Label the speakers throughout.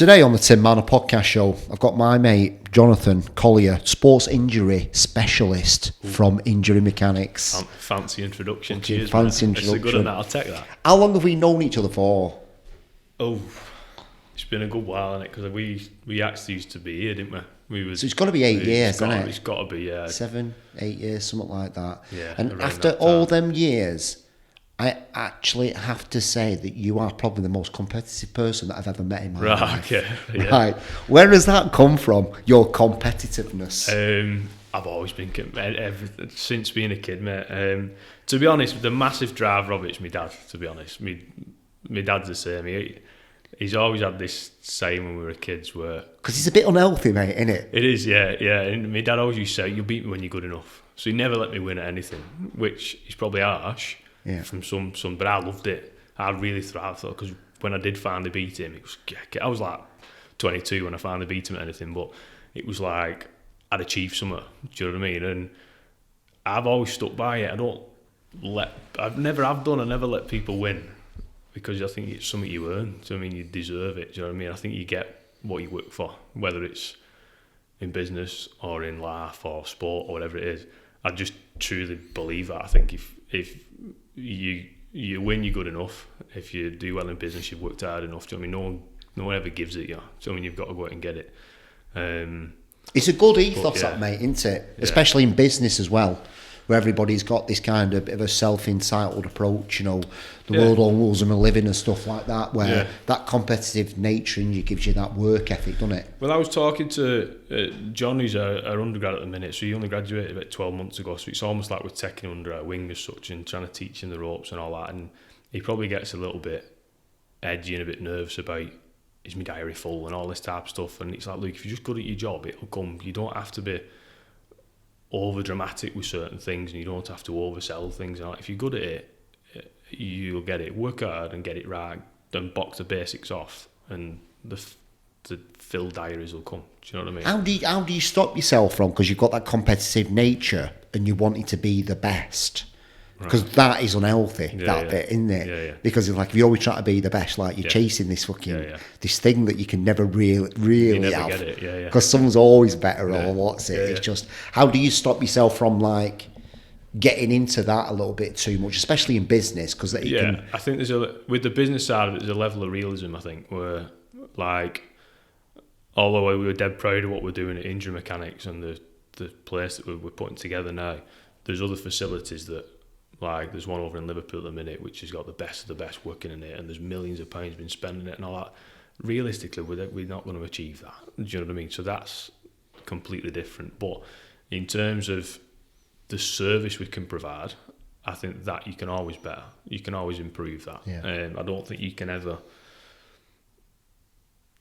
Speaker 1: Today on the Tim Marner Podcast Show, I've got my mate Jonathan Collier, sports injury specialist from Injury Mechanics.
Speaker 2: Fancy introduction. Cheers,
Speaker 1: fancy
Speaker 2: man.
Speaker 1: introduction.
Speaker 2: It's a good one, I'll take that.
Speaker 1: How long have we known each other for?
Speaker 2: Oh, it's been a good while, hasn't it? Because we actually used to be here, didn't we?
Speaker 1: So it's got to be 8 years, hasn't it?
Speaker 2: It's got to be, yeah.
Speaker 1: 7, 8 years, something like that.
Speaker 2: Yeah.
Speaker 1: And after all them years, I actually have to say that you are probably the most competitive person that I've ever met in my life.
Speaker 2: Right, okay. Yeah.
Speaker 1: Right. Where does that come from, your competitiveness?
Speaker 2: I've always been, since being a kid, mate. To be honest, the massive driver of it's my dad, to be honest. My dad's the same. He's always had this saying when we were kids where...
Speaker 1: Because he's a bit unhealthy, mate, isn't it?
Speaker 2: It is, yeah. And my dad always used to say, you'll beat me when you're good enough. So he never let me win at anything, which is probably harsh. Yeah. From some, but I loved it. I really thrived because when I did finally beat him, I was like 22 when I finally beat him at anything, but it was like I'd achieved something. Do you know what I mean? And I've always stuck by it. I never let people win because I think it's something you earn. So I mean, you deserve it. Do you know what I mean? I think you get what you work for, whether it's in business or in life or sport or whatever it is. I just truly believe that. I think if you win, you're good enough. If you do well in business, you've worked hard enough. Do you know what I mean? No one ever gives it you. So I mean, you've got to go out and get it.
Speaker 1: It's a good ethos, that, mate, isn't it? Yeah. Especially in business as well, where everybody's got this kind of bit of a self-entitled approach, you know, the world all rules and a living and stuff like that, where that competitive nature in you gives you that work ethic, doesn't it?
Speaker 2: Well, I was talking to John, who's our undergrad at the minute, so he only graduated about 12 months ago, so it's almost like we're taking him under our wing as such and trying to teach him the ropes and all that, and he probably gets a little bit edgy and a bit nervous about, is my diary full and all this type of stuff, and it's like, look, if you're just good at your job, it'll come. You don't have to be over dramatic with certain things and you don't have to oversell things. And if you're good at it, you'll get it. Work hard and get it right, then box the basics off and the filled diaries will come. Do you know what I mean?
Speaker 1: How do you stop yourself from, because you've got that competitive nature and you want it to be the best, because that is unhealthy, bit, isn't it?
Speaker 2: Yeah.
Speaker 1: Because it's like, if you always try to be the best, like you're chasing this fucking this thing that you can never really have,
Speaker 2: get it.
Speaker 1: because someone's always better or what's it. It's just, how do you stop yourself from like getting into that a little bit too much, especially in business? Because I
Speaker 2: think with the business side of it, there's a level of realism, I think, where like, although we were dead proud of what we're doing at Injury Mechanics and the place that we're putting together now, there's other facilities that, like, there's one over in Liverpool at the minute which has got the best of the best working in it, and there's millions of pounds been spent in it and all that. Realistically, we're not going to achieve that. Do you know what I mean? So that's completely different. But in terms of the service we can provide, I think that you can always better. You can always improve that. I don't think you can ever...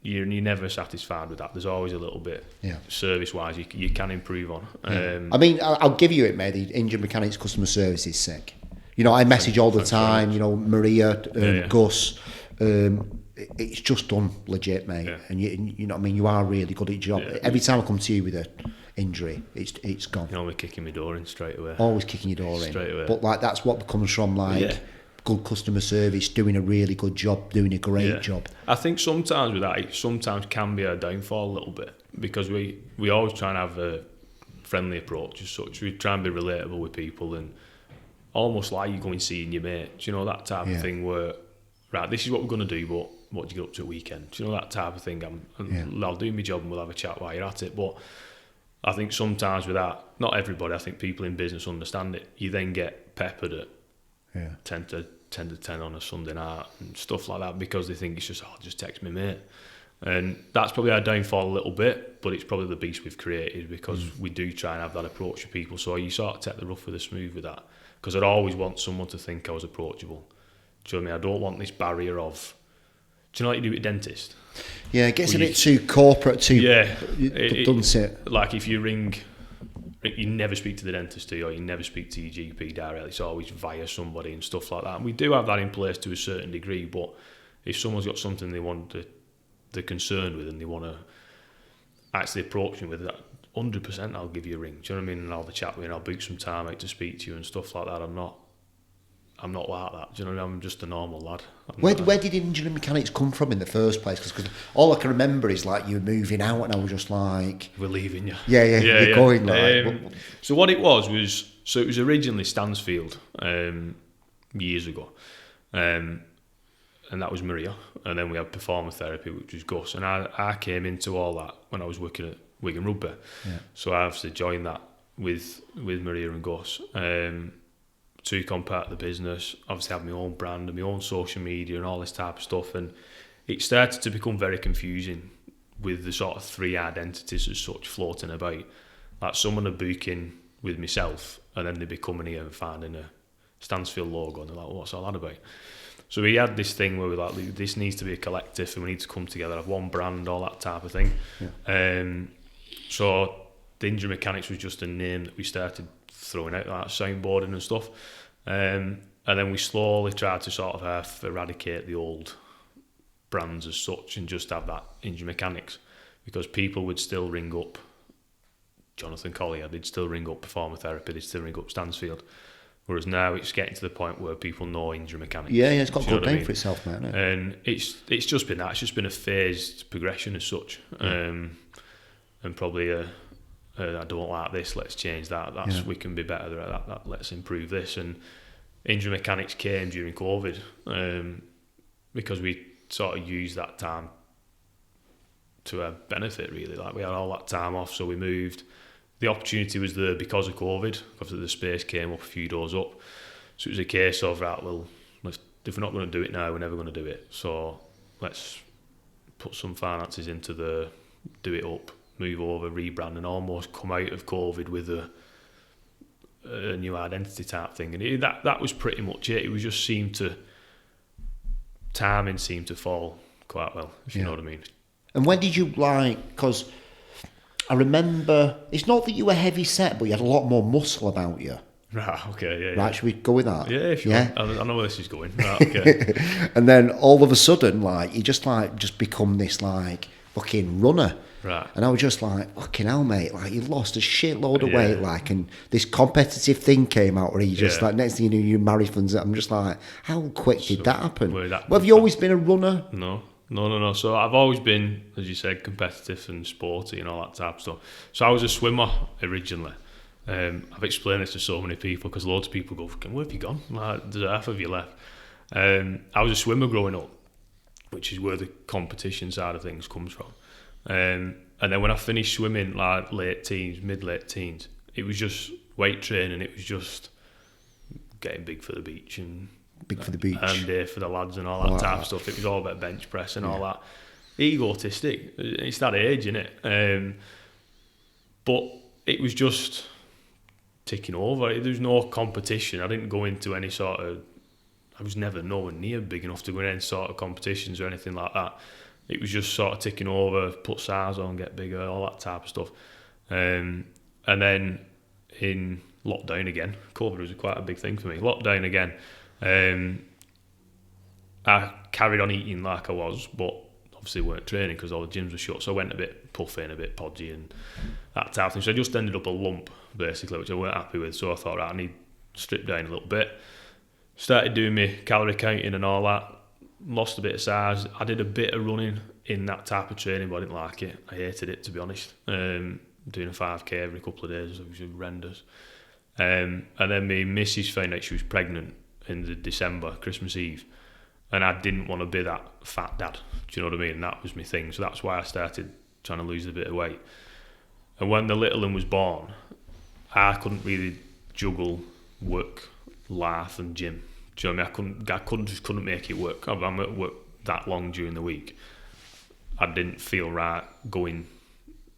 Speaker 2: You're never satisfied with that. There's always a little bit service-wise you can improve on.
Speaker 1: I mean, I'll give you it, mate. The Injury Mechanics customer service is sick. You know, I message all the time. You know, Maria, Gus. It's just done legit, mate. Yeah. And you know what I mean. You are really good at your job. Every time I come to you with an injury, it's gone.
Speaker 2: You're always kicking my door in straight away.
Speaker 1: Always kicking your door in.
Speaker 2: Straight away.
Speaker 1: But like, that's what comes from good customer service, doing a really good job, doing a great job.
Speaker 2: I think sometimes with that, it sometimes can be a downfall a little bit, because we always try and have a friendly approach as such. We try and be relatable with people, and almost like you going seeing your mate. Do you know, that type of thing where, right, this is what we're going to do, but what do you get up to at weekend? Do you know, that type of thing? I'll do my job and we'll have a chat while you're at it. But I think sometimes with that, not everybody, I think people in business understand it. You then get peppered at 10 to 10 on a Sunday night and stuff like that, because they think it's just, just text me, mate. And that's probably our downfall a little bit, but it's probably the beast we've created, because we do try and have that approach to people. So you sort of take the rough with the smooth with that, because I'd always want someone to think I was approachable. Do you know what I mean? I don't want this barrier of, do you know what you do at a dentist?
Speaker 1: Yeah, it gets a bit too corporate, doesn't it?
Speaker 2: Like if you ring... You never speak to the dentist, do you? Or you never speak to your GP directly. It's always via somebody and stuff like that. And we do have that in place to a certain degree, but if someone's got something they're concerned with and they want to actually approach me with that, 100% I'll give you a ring. Do you know what I mean? And I'll have a chat with you and I'll book some time out to speak to you and stuff like that. I'm not like that. Do you know what I mean? I'm just a normal lad.
Speaker 1: Where did injury mechanics come from in the first place? Because all I can remember is like you were moving out, and I was just like,
Speaker 2: "We're leaving you."
Speaker 1: Yeah, you're going like.
Speaker 2: So what it was it was originally Stansfield years ago, and that was Maria, and then we had performer therapy, which was Gus, and I came into all that when I was working at Wigan Rugby.
Speaker 1: Yeah.
Speaker 2: So I obviously joined that with Maria and Gus. To become part of the business, obviously have my own brand and my own social media and all this type of stuff, and it started to become very confusing with the sort of three identities as such floating about. Like someone are booking with myself, and then they be coming here and finding a Stansfield logo, and they're like, what's all that about? So we had this thing where we're like, this needs to be a collective, and we need to come together, have one brand, all that type of thing. Yeah. So the Injury Mechanics was just a name that we started throwing out, like soundboarding and stuff, and then we slowly tried to sort of eradicate the old brands as such and just have that Injury Mechanics, because people would still ring up Jonathan Collier, they'd still ring up Performer Therapy, they'd still ring up Stansfield, whereas now it's getting to the point where people know Injury Mechanics.
Speaker 1: Yeah, it's got a good name for itself, man.
Speaker 2: And it's just been that, it's just been a phased progression as such, and probably I don't like this, let's change that. We can be better at that. Let's improve this. And Injury Mechanics came during COVID, because we sort of used that time to our benefit, really. Like we had all that time off, so we moved. The opportunity was there because of COVID, because the space came up a few doors up. So it was a case of, right, well, if we're not going to do it now, we're never going to do it. So let's put some finances into do it up, move over, rebrand, and almost come out of COVID with a new identity type thing. And that was pretty much it. It was just timing seemed to fall quite well, if you know what I mean.
Speaker 1: And when did you because I remember, it's not that you were heavy set, but you had a lot more muscle about you.
Speaker 2: Right, okay,
Speaker 1: yeah. Right, should we go with that?
Speaker 2: Yeah, if you want. I know where this is going. Right, okay.
Speaker 1: And then all of a sudden, you just become this fucking runner.
Speaker 2: Right.
Speaker 1: And I was just like, fucking hell, mate, you lost a shitload of weight, and this competitive thing came out where you just next thing you knew, you married funds. I'm just like, how quick did that happen? Have you always been a runner?
Speaker 2: No. So I've always been, as you said, competitive and sporty and all that type of stuff. So I was a swimmer originally. I've explained this to so many people because loads of people go, where have you gone? There's half of you left. I was a swimmer growing up, which is where the competition side of things comes from. And then when I finished swimming, mid-late teens, it was just weight training. It was just getting big for the beach and for the lads and all that type of stuff. It was all about bench press and all that. Egotistic. It's that age, isn't it? But it was just ticking over. There was no competition. I didn't go into any sort of... I was never nowhere near big enough to go in any sort of competitions or anything like that. It was just sort of ticking over, put size on, get bigger, all that type of stuff. And then in lockdown again, COVID was quite a big thing for me. Lockdown again, I carried on eating like I was, but obviously weren't training because all the gyms were shut. So I went a bit puffy and a bit podgy and that type of thing. So I just ended up a lump, basically, which I weren't happy with. So I thought, right, I need to strip down a little bit. Started doing my calorie counting and all that. Lost a bit of size. I did a bit of running in that type of training, but I didn't like it. I hated it, to be honest. Doing a 5k every couple of days was horrendous. And then my missus found out she was pregnant in the December, Christmas Eve, and I didn't want to be that fat dad. Do you know what I mean? And that was my thing. So that's why I started trying to lose a bit of weight. And when the little one was born, I couldn't really juggle work, life, and gym. Do you know what I mean? I couldn't make it work. I'm at work that long during the week. I didn't feel right going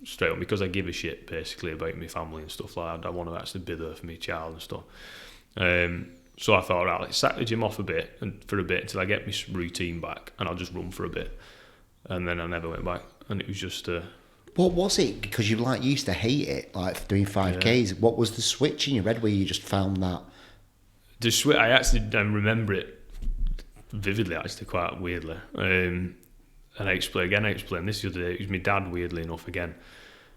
Speaker 2: straight on because I give a shit basically about my family and stuff like that. I want to actually be there for my child and stuff. So I thought, right, let's sack the gym off for a bit until I get my routine back, and I'll just run for a bit. And then I never went back, and it was just.
Speaker 1: What was it? Because you used to hate it, doing 5Ks. Yeah. What was the switch in your head where you just found that?
Speaker 2: The switch, I actually remember it vividly, actually, quite weirdly. And I explained this the other day. It was my dad, weirdly enough, again.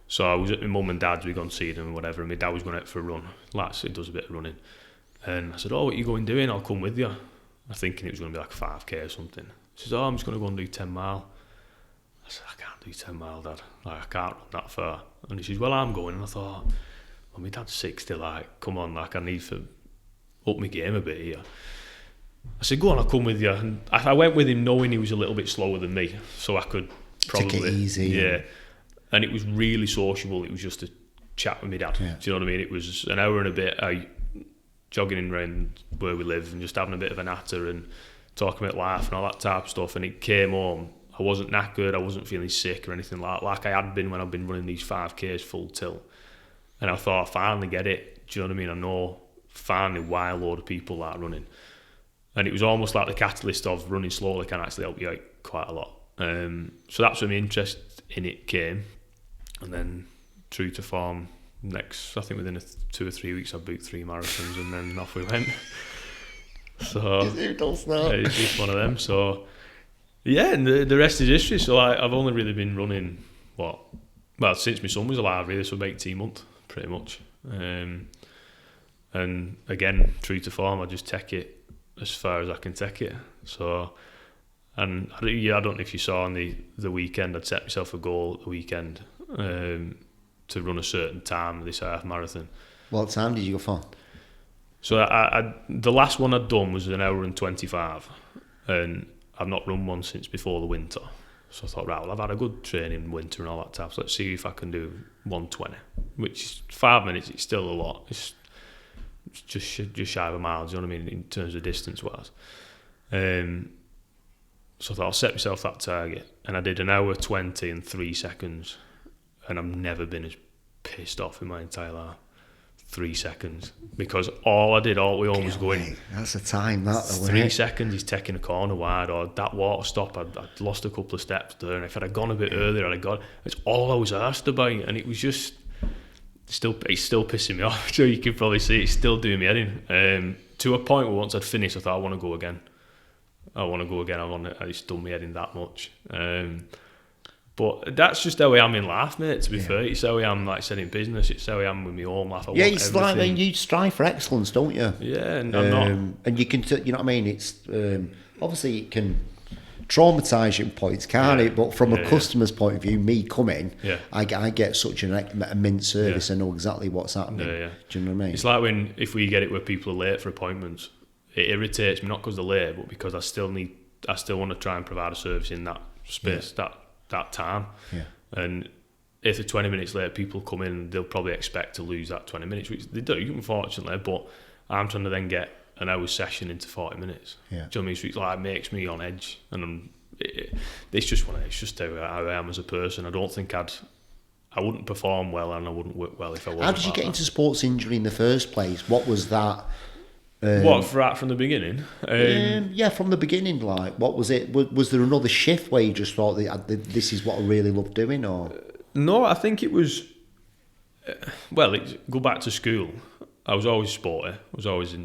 Speaker 2: So I was at my mum and dad's, we gone to see them and whatever, and my dad was going out for a run. He does a bit of running. And I said, "Oh, what are you going doing? I'll come with you." I'm thinking it was going to be like 5k or something. He says, "Oh, I'm just going to go and do 10 mile. I said, "I can't do 10 mile, Dad. Like, I can't run that far." And he says, "Well, I'm going." And I thought, well, my dad's 60, like, come on, like, I need to up my game a bit here. I said, "Go on, I'll come with you." And I went with him knowing he was a little bit slower than me, so I could probably...
Speaker 1: Take it easy.
Speaker 2: Yeah. And it was really sociable. It was just a chat with my dad.
Speaker 1: Yeah.
Speaker 2: Do you know what I mean? It was an hour and a bit jogging in around where we live and just having a bit of a natter and talking about life and all that type of stuff. And it came home. I wasn't knackered. I wasn't feeling sick or anything like I had been when I've been running these 5Ks full tilt. And I thought, I finally get it. Do you know what I mean? I know finally why a load of people are running. And it was almost like the catalyst of running slowly can actually help you out quite a lot. So that's when my interest in it came. And then true to form, next, I think within 2 or 3 weeks, I booked 3 marathons and then off we went. So it's just one of them. So yeah, and the rest is history. So I've only really been running, since my son was alive, really, so about 18 months, pretty much. And again, true to form, I just take it as far as I can take it. So, and I don't know if you saw on the weekend, I'd set myself a goal at the weekend to run a certain time this half marathon.
Speaker 1: What time did you go for?
Speaker 2: So the last one I'd done was 1 hour and 25, and I've not run one since before the winter. So I thought, right, well, I've had a good training winter and all that stuff, so let's see if I can do 120, which is 5 minutes. It's still a lot. It's just shy of a mile, do you know what I mean, in terms of distance-wise. So I thought, I'll set myself that target, and I did 1 hour 20 and 3 seconds, and I've never been as pissed off in my entire life. 3 seconds, because all we almost going.
Speaker 1: That's a time, that
Speaker 2: 3 seconds. He's taking a corner wide, or that water stop. I'd lost a couple of steps there, and if I'd have gone a bit earlier, I'd have got. It's all I was asked about, and it was just it's still pissing me off. So you can probably see it's still doing me head in. To a point where once I'd finished, I thought I want to go again. It's done me head in that much. But that's just how I am in life, mate, to be fair. It's how I am, like I said, in business. It's how I am with my own life.
Speaker 1: It's like, you strive for excellence, don't you?
Speaker 2: Yeah, and I'm not.
Speaker 1: And you can, you know what I mean? It's obviously it can traumatise you in points, can't it? But from a customer's point of view, me coming, I get such an immense service. I know exactly what's happening. Do you know what I mean?
Speaker 2: It's like if we get it where people are late for appointments, it irritates me, not because they're late, but because I still want to try and provide a service in that space, that time. And if they're 20 minutes late, people come in, they'll probably expect to lose that 20 minutes, which they do, unfortunately, but I'm trying to then get an hour session into 40 minutes. Do you know what I mean? So it makes me on edge, and it's just how I am as a person. I don't think I wouldn't perform well, and I wouldn't work well if I wasn't.
Speaker 1: How did you get into sports injury in the first place? What was that?
Speaker 2: From the beginning?
Speaker 1: From the beginning. Like, what was it? Was there another shift where you just thought this is what I really love doing, or?
Speaker 2: No, I think it was. Go back to school. I was always sporty. I was always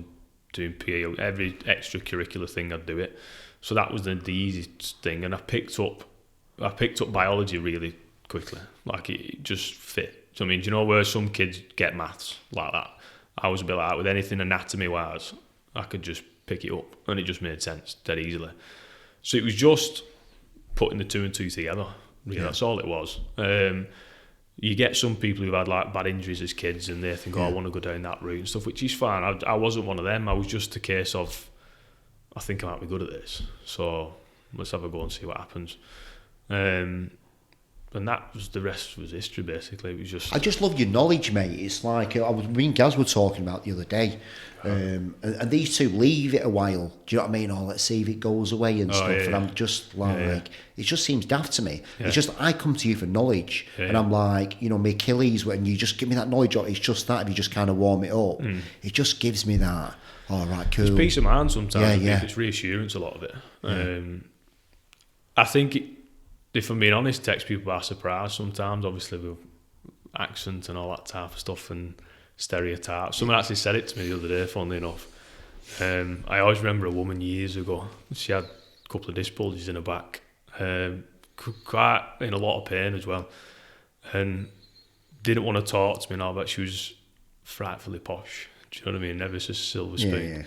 Speaker 2: doing PE. Every extracurricular thing, I'd do it. So that was the easiest thing, and I picked up biology really quickly. Like, it just fit. So I mean, do you know where some kids get maths like that? I was a bit like that with anything anatomy-wise. I could just pick it up, and it just made sense dead easily. So it was just putting the 2 and 2 together. Really, that's all it was. You get some people who've had like bad injuries as kids, and they think, I want to go down that route and stuff, which is fine. I wasn't one of them. I was just a case of, I think I might be good at this, so let's have a go and see what happens. And that was, the rest was history, basically. It was just.
Speaker 1: I just love your knowledge, mate. It's like me and Gaz were talking about the other day, and these two leave it a while. Do you know what I mean? Oh, let's see if it goes away and stuff. And I'm just like, it just seems daft to me. It's just I come to you for knowledge, and I'm like, my Achilles, when you just give me that knowledge, it's just that if you just kind of warm it up, it just gives me that. All right, cool.
Speaker 2: It's peace of mind sometimes. It's reassurance, a lot of it. I think. If I'm being honest, it takes people by surprise sometimes, obviously with accent and all that type of stuff and stereotypes. Someone actually said it to me the other day, funnily enough. I always remember a woman years ago, she had a couple of disc bulges in her back, quite in a lot of pain as well, and didn't want to talk to me now, but she was frightfully posh, Do you know what I mean? Never just a silver spoon.
Speaker 1: Yeah.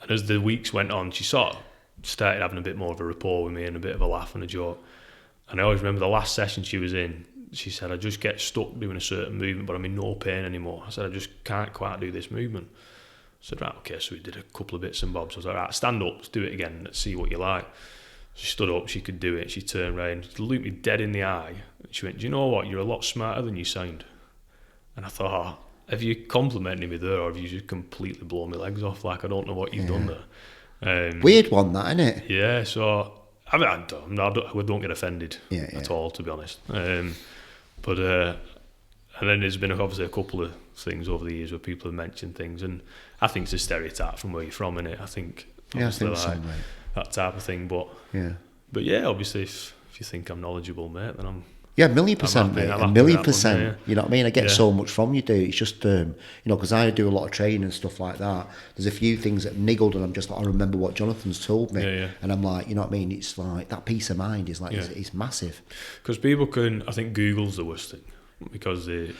Speaker 2: And as the weeks went on, she sort of started having a bit more of a rapport with me and a bit of a laugh and a joke. And I always remember the last session she was in, she said, I just get stuck doing a certain movement, but I'm in no pain anymore. I said, I just can't quite do this movement. I said, right, okay, so we did a couple of bits and bobs. I was like, right, stand up, let's do it again, let's see what you like. She stood up, she could do it, she turned around, she looked me dead in the eye, and she went, do you know what, you're a lot smarter than you sound. And I thought, oh, have you complimented me there, or have you just completely blown my legs off? Like, I don't know what you've done there.
Speaker 1: Weird one, that, isn't it?
Speaker 2: Yeah, so I mean, I don't get offended at all, to be honest. But and then there's been obviously a couple of things over the years where people have mentioned things, and I think it's a stereotype from where you're from, innit? I think
Speaker 1: so,
Speaker 2: like, that type of thing. But yeah, obviously, if you think I'm knowledgeable, mate, then I'm.
Speaker 1: Yeah, 1,000,000%, mate. 1,000,000%. You know what I mean? I get so much from you, dude. It's just, you know, because I do a lot of training and stuff like that. There's a few things that niggled, and I'm just like, I remember what Jonathan's told me. And I'm like, you know what I mean? It's like, that peace of mind is like, it's massive.
Speaker 2: Because people I think Google's the worst thing. Because they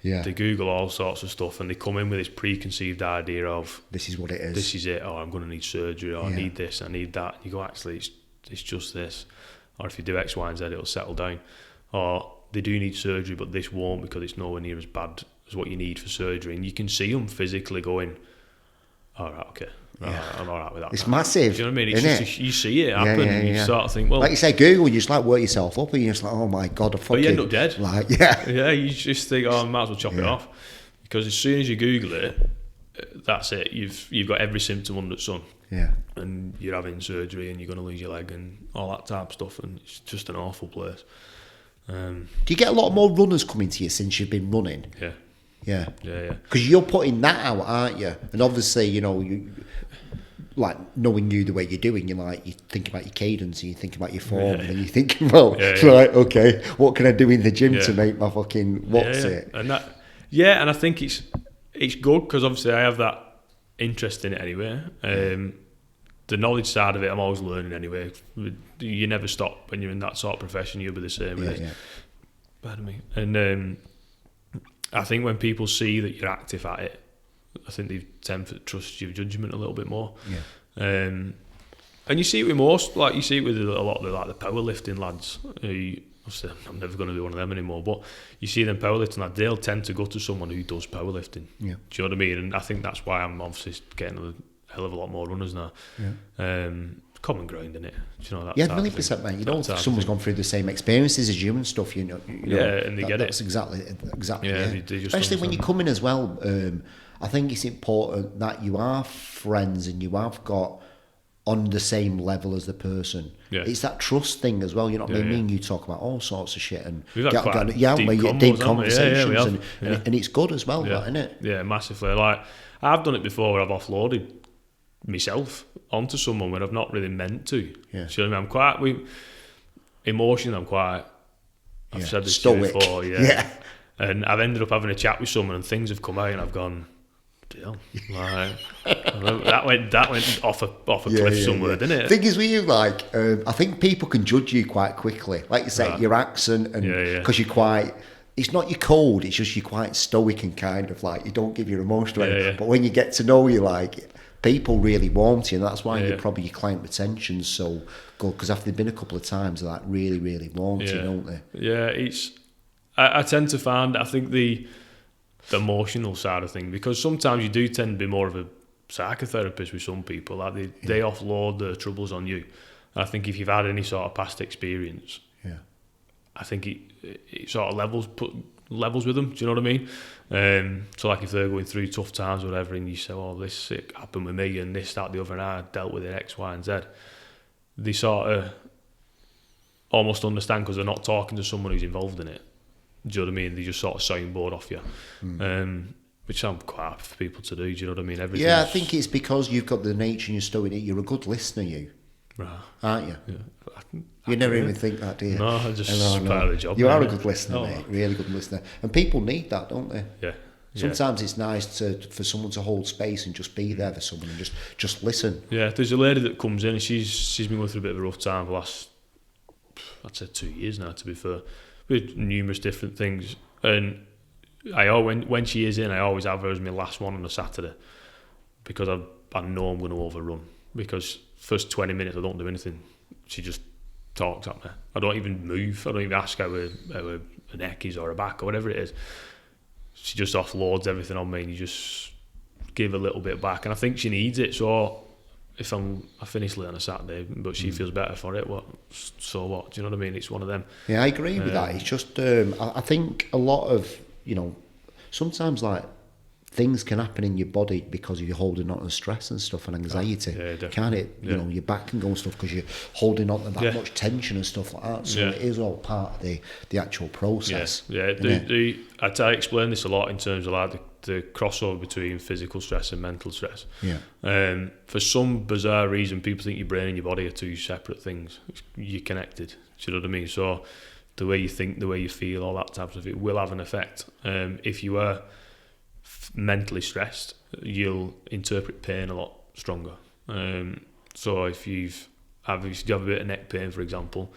Speaker 2: Google all sorts of stuff, and they come in with this preconceived idea of,
Speaker 1: this is what it is.
Speaker 2: This is it, or I'm going to need surgery, or I need this, I need that. And you go, actually, it's just this. Or if you do X, Y, and Z, it'll settle down. Or they do need surgery, but this won't because it's nowhere near as bad as what you need for surgery. And you can see them physically going, all right, okay, I'm all right with that.
Speaker 1: It's massive.
Speaker 2: Do you know what I mean? It's just, you see it happen, and you sort of think, well...
Speaker 1: Like you say, Google, you just like work yourself up, and you're just like, oh my God,
Speaker 2: but you end up dead.
Speaker 1: Like,
Speaker 2: Yeah, you just think, oh, I might as well chop it off. Because as soon as you Google it, that's it. You've got every symptom under the sun.
Speaker 1: Yeah.
Speaker 2: And you're having surgery, and you're going to lose your leg, and all that type of stuff, and it's just an awful place.
Speaker 1: Do you get a lot more runners coming to you since you've been running?
Speaker 2: Yeah.
Speaker 1: Because you're putting that out, aren't you? And obviously, you know, you like knowing you the way you're doing, you're like, you think about your cadence, and you think about your form, and then you think, well, right, okay, what can I do in the gym to make my fucking it?
Speaker 2: And and I think it's good because obviously I have that interest in it anyway. The knowledge side of it, I'm always learning anyway. You never stop when you're in that sort of profession. You'll be the same with it. Pardon me. And I think when people see that you're active at it, I think they tend to trust your judgment a little bit more. And you see it with most, like you see it with a lot of the powerlifting lads. Obviously, I'm never going to be one of them anymore. But you see them powerlifting lads, they'll tend to go to someone who does powerlifting. Do you know what I mean? And I think that's why I'm obviously getting a hell of a lot more runners now. Common ground, isn't it? Do you know that?
Speaker 1: 1,000,000%, man. You know, if someone's gone through the same experiences as you and stuff, you know.
Speaker 2: And they get it.
Speaker 1: That's exactly.
Speaker 2: They just
Speaker 1: especially when you come in as well. I think it's important that you are friends and you have got on the same level as the person. It's that trust thing as well. You know what I mean? Me and you talk about all sorts of shit and
Speaker 2: deep
Speaker 1: conversations, and it's good as well, isn't it?
Speaker 2: Yeah, massively. Like I've done it before where I've offloaded myself onto someone when I've not really meant to. Do you know what I mean? I'm quite emotionally. I've said this to you before. And I've ended up having a chat with someone, and things have come out, and I've gone, deal. Like, that went off a cliff somewhere, didn't it?
Speaker 1: Thing is with you, like, I think people can judge you quite quickly. Like you say, your accent, and because you're quite. It's not you're cold. It's just you're quite stoic and kind of like you don't give your emotion away. But when you get to know you, like. People really warm to you, and that's why your client retention's so good, because after they've been a couple of times, they're like really, really warm to you, don't they?
Speaker 2: Yeah, I tend to find, I think the emotional side of things, because sometimes you do tend to be more of a psychotherapist with some people, like they offload their troubles on you. And I think if you've had any sort of past experience, I think it sort of levels with them, do you know what I mean? So like if they're going through tough times or whatever, and you say, oh, this happened with me and this, that, the other, and I dealt with it X, Y, and Z, they sort of almost understand because they're not talking to someone who's involved in it. Do you know what I mean? They just sort of soundboard off you, which I'm quite happy for people to do. Do you know what I mean?
Speaker 1: Yeah, I think it's because you've got the nature and you're still in it. You're a good listener, aren't you?
Speaker 2: Yeah.
Speaker 1: You never even think that, do you?
Speaker 2: No, I just part of the job.
Speaker 1: You are a good listener, mate. Really good listener. And people need that, don't they?
Speaker 2: Yeah.
Speaker 1: Sometimes it's nice for someone to hold space and just be there for someone and just listen.
Speaker 2: Yeah, there's a lady that comes in and she's been going through a bit of a rough time for the last, I'd say 2 years now, to be fair, with numerous different things. And when she is in, I always have her as my last one on a Saturday, because I know I'm going to overrun, because first 20 minutes I don't do anything. She just talks at me. I don't even move. I don't even ask how her neck is or her back or whatever it is. She just offloads everything on me, and you just give a little bit back. And I think she needs it. So if I finish late on a Saturday, but she feels better for it, so what? Do you know what I mean? It's one of them.
Speaker 1: Yeah, I agree with that. It's just, I think a lot of, sometimes like things can happen in your body because you're holding on to stress and stuff and anxiety. Can't it? You know, your back can go and stuff because you're holding on to that much tension and stuff like that. So it is all part of the actual process.
Speaker 2: I try to explain this a lot in terms of like the crossover between physical stress and mental stress. For some bizarre reason, people think your brain and your body are two separate things. You're connected. Do you know what I mean? So the way you think, the way you feel, all that type of stuff, it will have an effect. If you are mentally stressed, you'll interpret pain a lot stronger. So if you have a bit of neck pain, for example,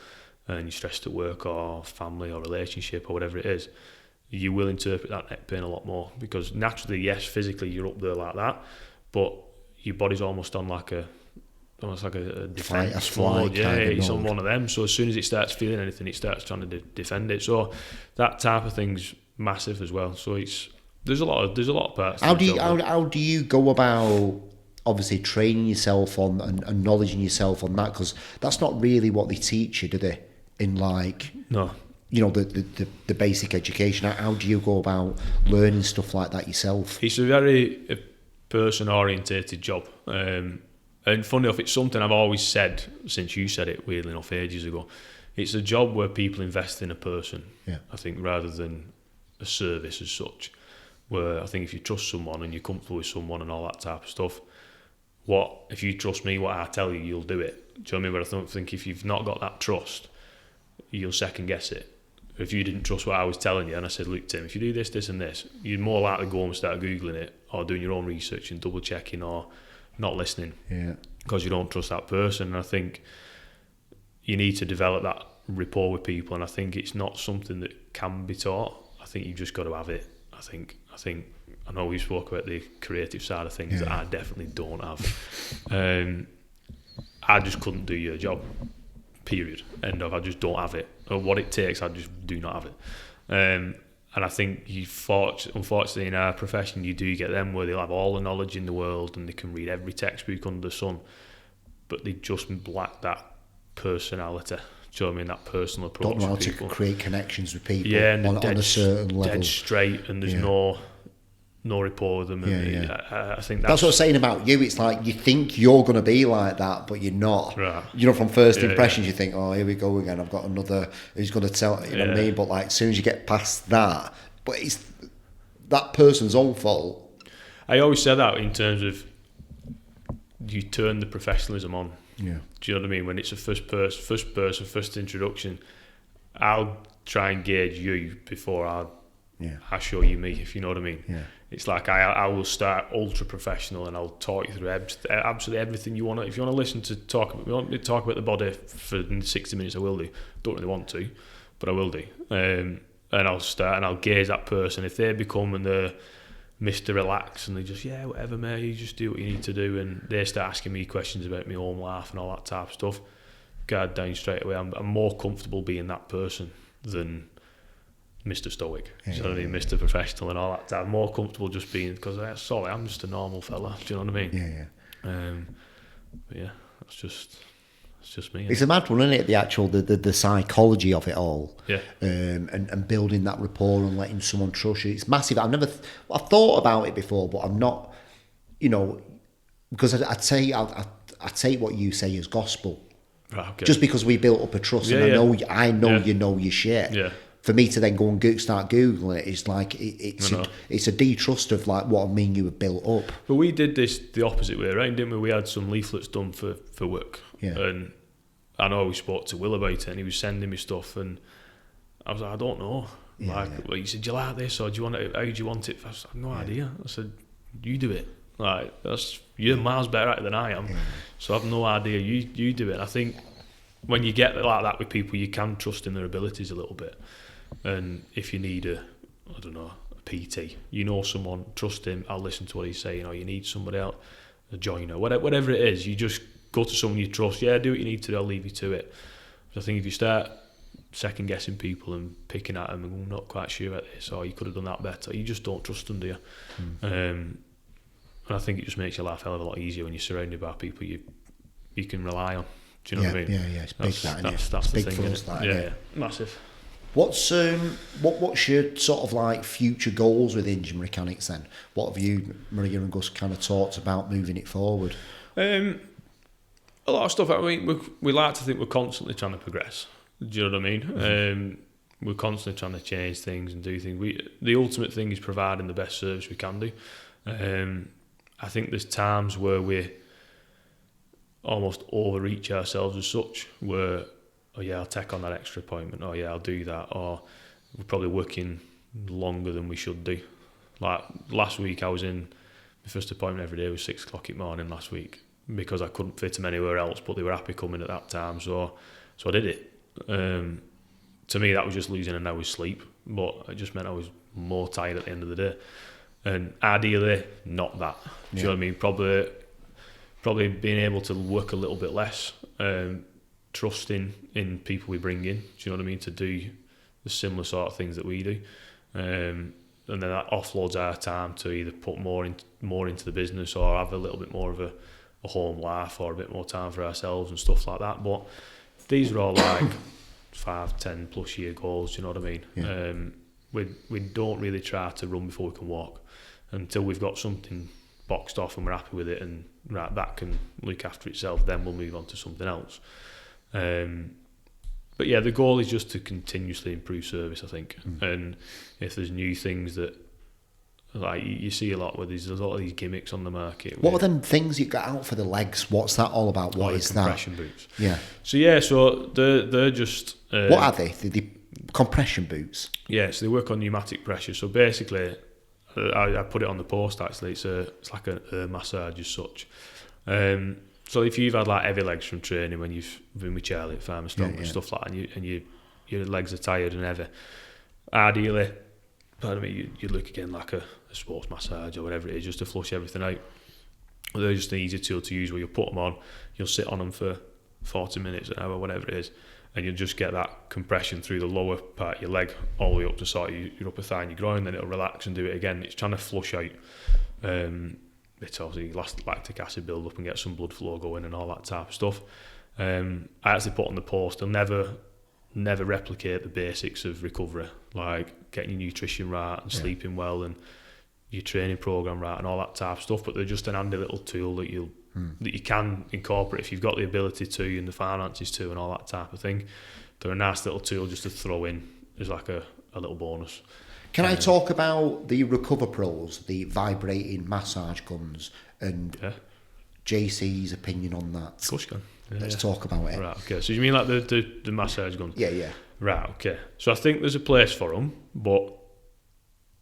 Speaker 2: and you're stressed at work or family or relationship or whatever it is, you will interpret that neck pain a lot more, because naturally, yes, physically you're up there like that, but your body's almost on like a defense mode. It's on one of them. So as soon as it starts feeling anything, it starts trying to defend it. So that type of thing's massive as well. So there's a lot of parts.
Speaker 1: How do you go about obviously training yourself on and acknowledging yourself on that? Because that's not really what they teach you, do they? In like the basic education. How do you go about learning stuff like that yourself?
Speaker 2: It's a very person orientated job. And funny enough, it's something I've always said since you said it, weirdly enough, ages ago. It's a job where people invest in a person, I think, rather than a service as such. Where I think if you trust someone and you're comfortable with someone and all that type of stuff, if you trust me, what I tell you, you'll do it. Do you know what I mean? But I don't think if you've not got that trust, you'll second guess it. If you didn't trust what I was telling you and I said, look, Tim, if you do this, this and this, you're more likely to go and start Googling it or doing your own research and double checking or not listening because you don't trust that person. And I think you need to develop that rapport with people, and I think it's not something that can be taught. I think you've just got to have it. I know we spoke about the creative side of things that I definitely don't have. I just couldn't do your job, period, end of. I just don't have it, or what it takes, I just do not have it. And I think unfortunately in our profession you do get them where they'll have all the knowledge in the world and they can read every textbook under the sun, but they just lack that personality. Do you know what I mean? That personal approach.
Speaker 1: Don't know how to create connections with people on a certain level.
Speaker 2: Dead straight, and there's no rapport with them. I think
Speaker 1: that's what I'm saying about you. It's like you think you're going to be like that, but you're not. Right. From first impressions, you think, oh, here we go again. I've got another who's going to tell, you know what I mean? But like, as soon as you get past that, but it's that person's own fault.
Speaker 2: I always say that in terms of you turn the professionalism on. Yeah. Do you know what I mean? When it's a first introduction, I'll try and gauge you before I show you me, if you know what I mean. Yeah. It's like I will start ultra professional and I'll talk you through absolutely everything you want. If you want to listen to talk about the body for 60 minutes, I will do. Don't really want to, but I will do. And I'll start and I'll gauge that person. If they become and they're Mr. Relax and they just, whatever, mate, you just do what you need to do, and they start asking me questions about my home life and all that type of stuff, guard down straight away. I'm more comfortable being that person than Mr. Stoic, Mr. Professional and all that. I'm more comfortable just being, because I'm just a normal fella. Do you know what I mean? But that's just me.
Speaker 1: It's a mad one, isn't it? The actual the psychology of it all, and building that rapport and letting someone trust you. It's massive. I've thought about it before, but I'm not, because I take what you say as gospel, right, okay. Just because we built up a trust, and I know you know your shit. Yeah. For me to then go and start Googling it, it's like it's a distrust of like what me and you have built up.
Speaker 2: But we did this the opposite way, right? Didn't we? We had some leaflets done for work, and I know we spoke to Will about it, and he was sending me stuff, and I was like, I don't know. Well, he said, do you like this, or do you want it? How do you want it? I had no idea. I said, you do it. Like you're miles better at it than I am, so I have no idea. You do it. I think when you get like that with people, you can trust in their abilities a little bit. And if you need a PT. You know someone, trust him, I'll listen to what he's saying, or you need somebody else, a joiner, whatever it is, you just go to someone you trust, do what you need to do, I'll leave you to it. So I think if you start second guessing people and picking at them and I'm not quite sure at this, or you could have done that better, you just don't trust them, do you? And I think it just makes your life a hell of a lot easier when you're surrounded by people you can rely on. Do you know what I mean?
Speaker 1: Yeah, it's big that's
Speaker 2: the
Speaker 1: big
Speaker 2: thing,
Speaker 1: for us, that,
Speaker 2: yeah, massive.
Speaker 1: What's your sort of like future goals with Engine Mechanics then? What have you, Maria and Gus, kind of talked about moving it forward?
Speaker 2: A lot of stuff. I mean, we like to think we're constantly trying to progress. Do you know what I mean? We're constantly trying to change things and do things. The ultimate thing is providing the best service we can do. I think there's times where we almost overreach ourselves as such, where, oh yeah, I'll take on that extra appointment, oh yeah, I'll do that, or we're probably working longer than we should do. Like last week, I was in my first appointment every day was 6 o'clock in the morning last week, because I couldn't fit them anywhere else, but they were happy coming at that time, so I did it. To me, that was just losing an hour's sleep, but it just meant I was more tired at the end of the day. And ideally, not that. Do you know what I mean? Probably being able to work a little bit less, trusting in people we bring in. Do you know what I mean? To do the similar sort of things that we do, and then that offloads our time to either put more into the business or have a little bit more of a home life or a bit more time for ourselves and stuff like that. But these are all like 5-10 plus year goals. Do you know what I mean?
Speaker 1: Yeah.
Speaker 2: We don't really try to run before we can walk until we've got something boxed off and we're happy with it and right, that can look after itself, then we'll move on to something else. But yeah, the goal is just to continuously improve service, I think. And if there's new things that, like you see a lot where there's a lot of these gimmicks on the market.
Speaker 1: What are them things you got out for the legs? What's that all about? What is that?
Speaker 2: Compression boots.
Speaker 1: Yeah.
Speaker 2: So they're just...
Speaker 1: what are they? The compression boots?
Speaker 2: Yeah, so they work on pneumatic pressure. So basically, I put it on the post actually, it's like an air massage as such. So if you've had like heavy legs from training when you've been with Charlie at Farmer Strong and stuff like that, and your legs are tired and heavy, ideally, you look again like a sports massage or whatever it is, just to flush everything out. They're just an easy tool to use where you'll put them on, you'll sit on them for 40 minutes, an hour, whatever it is, and you'll just get that compression through the lower part of your leg all the way up to sort of your upper thigh and your groin, then it'll relax and do it again. It's trying to flush out it's obviously lactic acid build up and get some blood flow going and all that type of stuff. I actually put on the post, they'll never replicate the basics of recovery, like getting your nutrition right and sleeping well and your training program right and all that type of stuff, but they're just an handy little tool that you can incorporate if you've got the ability to and the finances to and all that type of thing. They're a nice little tool just to throw in as like a little bonus.
Speaker 1: Can I talk about the Recover Pros, the vibrating massage guns, and JC's opinion on that?
Speaker 2: Of course you can.
Speaker 1: Let's talk about it.
Speaker 2: Right, okay. So you mean like the massage guns?
Speaker 1: Yeah.
Speaker 2: Right, okay. So I think there's a place for them, but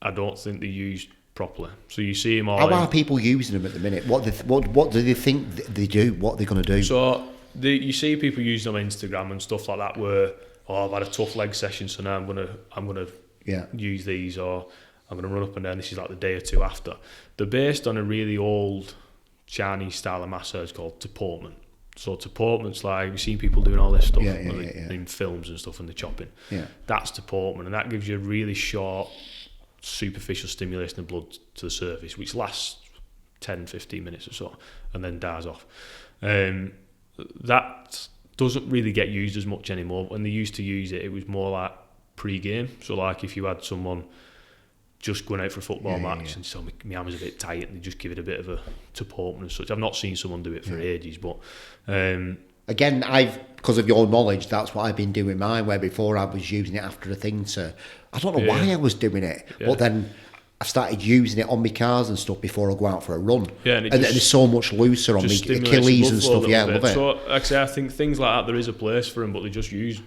Speaker 2: I don't think they're used properly. So you see them all...
Speaker 1: How are people using them at the minute? What do they think they do? What are they going to do?
Speaker 2: So you see people using them on Instagram and stuff like that where, I've had a tough leg session, so now I'm gonna use these, or I'm going to run up and down. This is like the day or two after. They're based on a really old Chinese style of massage called Taportment. So Taportment's like, you've seen people doing all this stuff in films and stuff and the chopping. Yeah. That's Taportment, and that gives you a really short, superficial stimulation of blood to the surface, which lasts 10-15 minutes or so, and then dies off. That doesn't really get used as much anymore. When they used to use it, it was more like pre-game. So like if you had someone just going out for a football match and so my arm is a bit tight and they just give it a bit of a Taportment and such. I've not seen someone do it for ages, but
Speaker 1: again, because of your knowledge, that's what I've been doing mine, where before I was using it after a thing to, I don't know why I was doing it, but then I started using it on my cars and stuff before I go out for a run. Yeah, and it's so much looser on my Achilles and stuff. Yeah, I love it.
Speaker 2: So actually, I think things like that, there is a place for them, but they're just used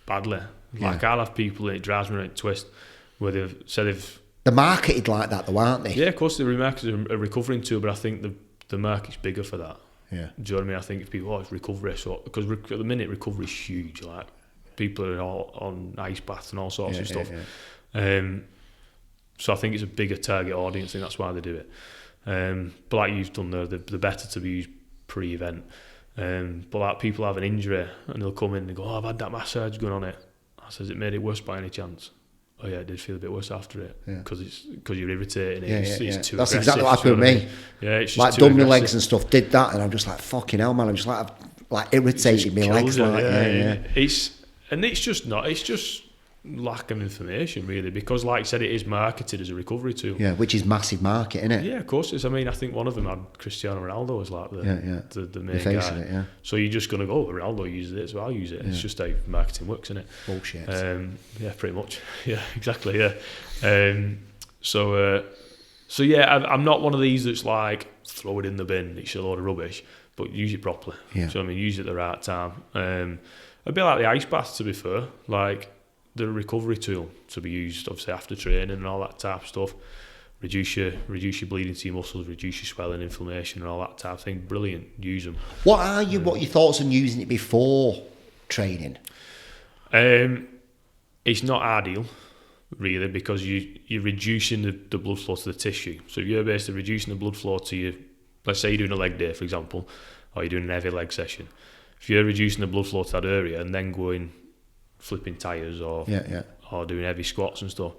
Speaker 2: badly. Like I'll have people, and it drives me right to twist, where they've said
Speaker 1: they're marketed like that though, aren't they?
Speaker 2: Yeah, of course they're marketed a recovering tool, but I think the market's bigger for that.
Speaker 1: Yeah.
Speaker 2: Do you know what I mean? I think if people, it's recovery, so because at the minute recovery is huge. Like people are all on ice baths and all sorts of stuff. So I think it's a bigger target audience, and that's why they do it. But like you've done there, the better to be used pre-event. But like people have an injury and they'll come in and go, "Oh, I've had that massage going on it." I says, "It made it worse by any chance?" "Oh yeah, it did feel a bit worse after it because you're irritating it. It's too
Speaker 1: That's
Speaker 2: aggressive."
Speaker 1: exactly what happened with me.
Speaker 2: Yeah, it's just
Speaker 1: like
Speaker 2: too
Speaker 1: done my
Speaker 2: aggressive.
Speaker 1: legs and stuff. Did that, and I'm just like, fucking hell, man. I'm just like irritated my legs.
Speaker 2: It's just lack of information, really, because like I said, it is marketed as a recovery tool.
Speaker 1: Yeah, which is massive market, isn't it?
Speaker 2: Yeah, of course it is. I mean, I think one of them had Cristiano Ronaldo as like the main
Speaker 1: face
Speaker 2: guy.
Speaker 1: of it, yeah.
Speaker 2: So you're just going to go, Ronaldo uses it, so I'll use it. It's just how marketing works, isn't it?
Speaker 1: Bullshit.
Speaker 2: Yeah, pretty much. Yeah, exactly, yeah. So I'm not one of these that's like, throw it in the bin, it's a load of rubbish, but use it properly.
Speaker 1: Yeah.
Speaker 2: So I mean, use it at the right time. A bit like the ice bath, to be fair. Like, they're a recovery tool to be used obviously after training and all that type of stuff. Reduce your bleeding to your muscles, reduce your swelling, inflammation and all that type of thing. Brilliant, use them.
Speaker 1: What are your thoughts on using it before training?
Speaker 2: It's not ideal, really, because you're reducing the blood flow to the tissue. So if you're basically reducing the blood flow to your, let's say you're doing a leg day, for example, or you're doing an heavy leg session. If you're reducing the blood flow to that area and then going flipping tyres or doing heavy squats and stuff,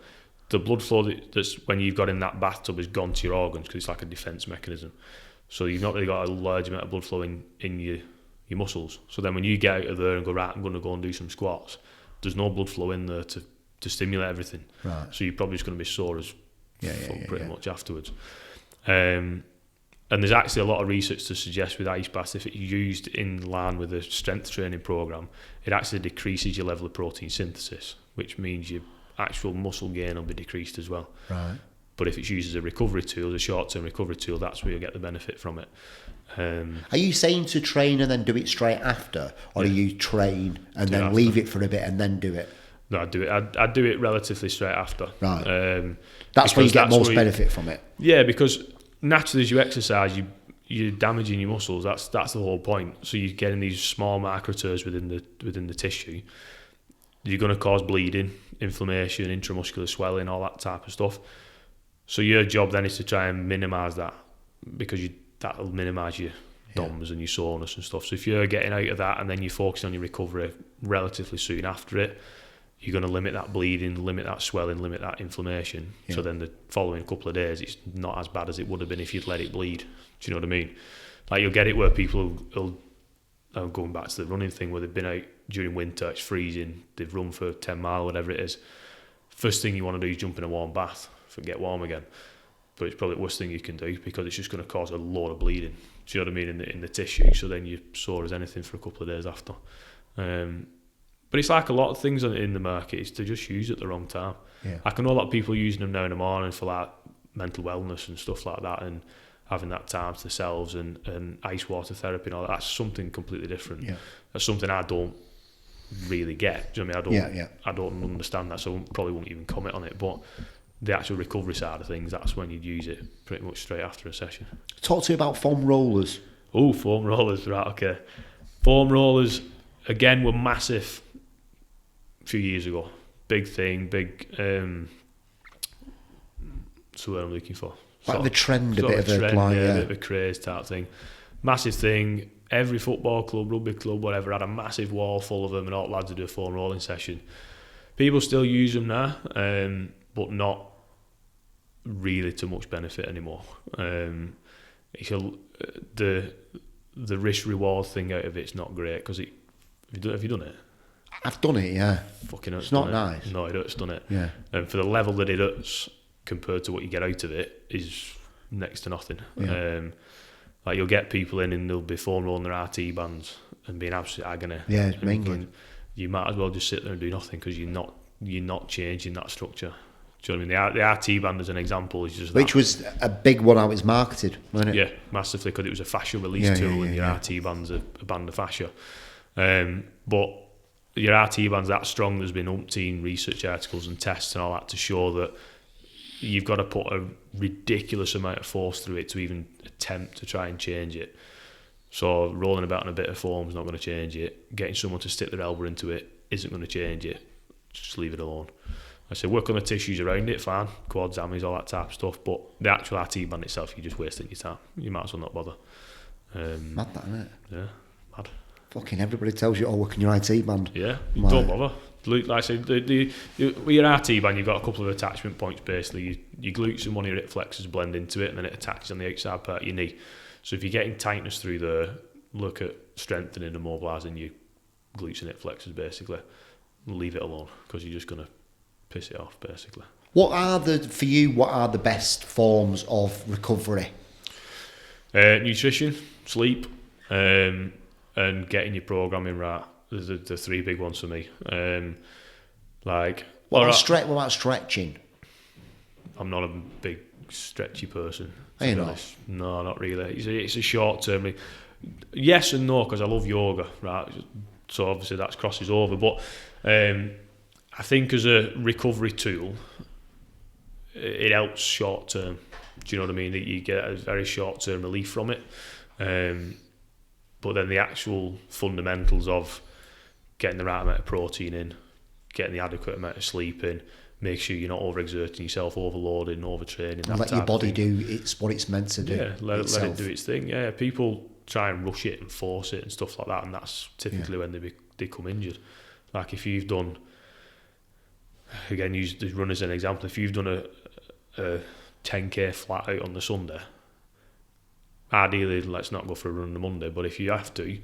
Speaker 2: the blood flow that's when you've got in that bathtub has gone to your organs because it's like a defence mechanism. So you've not really got a large amount of blood flow in your muscles. So then when you get out of there and go, right, I'm going to go and do some squats, there's no blood flow in there to stimulate everything.
Speaker 1: Right.
Speaker 2: So you're probably just going to be sore as fuck pretty much afterwards. And there's actually a lot of research to suggest with ice baths, if it's used in line with a strength training program, it actually decreases your level of protein synthesis, which means your actual muscle gain will be decreased as well.
Speaker 1: Right.
Speaker 2: But if it's used as a recovery tool, as a short-term recovery tool, that's where you'll get the benefit from it.
Speaker 1: Are you saying to train and then do it straight after, or do you train and then leave it for a bit and then do it?
Speaker 2: No, I'd do it. I'd do it relatively straight after.
Speaker 1: Right. That's where you get most benefit from it.
Speaker 2: Yeah, because naturally, as you exercise, you're damaging your muscles. That's the whole point. So you're getting these small micro tears within the tissue. You're going to cause bleeding, inflammation, intramuscular swelling, all that type of stuff. So your job then is to try and minimise that, because that'll minimise your DOMS and your soreness and stuff. So if you're getting out of that and then you're focusing on your recovery relatively soon after it, you're going to limit that bleeding, limit that swelling, limit that inflammation. So then the following couple of days, it's not as bad as it would have been if you'd let it bleed. Do you know what I mean? Like, you'll get it where people will going back to the running thing, where they've been out during winter, it's freezing, they've run for 10 miles, whatever it is. First thing you want to do is jump in a warm bath and get warm again. But it's probably the worst thing you can do, because it's just going to cause a lot of bleeding. Do you know what I mean? In the tissue. So then you're sore as anything for a couple of days after. But it's like a lot of things in the market, is to just use it at the wrong time.
Speaker 1: Yeah.
Speaker 2: I can know a lot of people using them now in the morning for like mental wellness and stuff like that, and having that time to themselves, and ice water therapy and all that. That's something completely different. Yeah. That's something I don't really get. Do you know what I mean? I don't understand that, so I probably won't even comment on it. But the actual recovery side of things, that's when you'd use it pretty much straight after a session.
Speaker 1: Talk to me about foam rollers.
Speaker 2: Oh, foam rollers, right, okay. Foam rollers, again, were massive a few years ago. Big thing, so what I'm looking for.
Speaker 1: Like the trend, a bit of a
Speaker 2: bit of a craze type thing. Massive thing. Every football club, rugby club, whatever, had a massive wall full of them, and all the lads would do a foam rolling session. People still use them now, but not really to much benefit anymore. It's the risk reward thing out of it's not great, because have you done it?
Speaker 1: I've done it, yeah.
Speaker 2: Fucking
Speaker 1: it's not nice.
Speaker 2: No, it's done it.
Speaker 1: Yeah.
Speaker 2: And for the level that it hurts compared to what you get out of it is next to nothing.
Speaker 1: Yeah.
Speaker 2: Like, you'll get people in and they'll be foam rolling their RT bands and being absolute agony.
Speaker 1: Yeah, it's minging.
Speaker 2: You might as well just sit there and do nothing, because you're not changing that structure. Do you know what I mean? The RT band, as an example, is just
Speaker 1: which was a big one how it was marketed, wasn't it?
Speaker 2: Yeah, massively, because it was a fascia release tool, and your RT band's a band of fascia. But your RT band's that strong, there's been umpteen research articles and tests and all that to show that you've got to put a ridiculous amount of force through it to even attempt to try and change it. So rolling about in a bit of foam is not going to change it. Getting someone to stick their elbow into it isn't going to change it. Just leave it alone. I say work on the tissues around it, fine, quads, hammies, all that type of stuff. But the actual RT band itself, you're just wasting your time. You might as well not bother.
Speaker 1: Mad that, isn't it?
Speaker 2: Yeah, mad.
Speaker 1: Fucking everybody tells you, work on your IT band.
Speaker 2: Yeah, don't bother. Like I said, with your RT band, you've got a couple of attachment points basically. Your glutes and one of your hip flexors blend into it, and then it attaches on the outside part of your knee. So if you're getting tightness through there, look at strengthening and mobilising your glutes and hip flexors basically. Leave it alone, because you're just going to piss it off basically.
Speaker 1: What are the best forms of recovery?
Speaker 2: Nutrition, sleep, and getting your programming right. There's the three big ones for me. What about stretching? I'm not a big stretchy person.
Speaker 1: Are you not?
Speaker 2: No, not really. It's a short term. Yes and no, because I love yoga, right? So obviously that crosses over. But I think as a recovery tool, it helps short term. Do you know what I mean? That you get a very short term relief from it. But then the actual fundamentals of getting the right amount of protein in, getting the adequate amount of sleep in, make sure you're not overexerting yourself, overloading, overtraining.
Speaker 1: And let your body do what it's meant to do.
Speaker 2: Yeah, let it do its thing. Yeah, people try and rush it and force it and stuff like that, and that's typically when they come injured. Like if you've done, again, use the run as an example. If you've done a 10k flat out on the Sunday, ideally let's not go for a run on the Monday, but if you have to,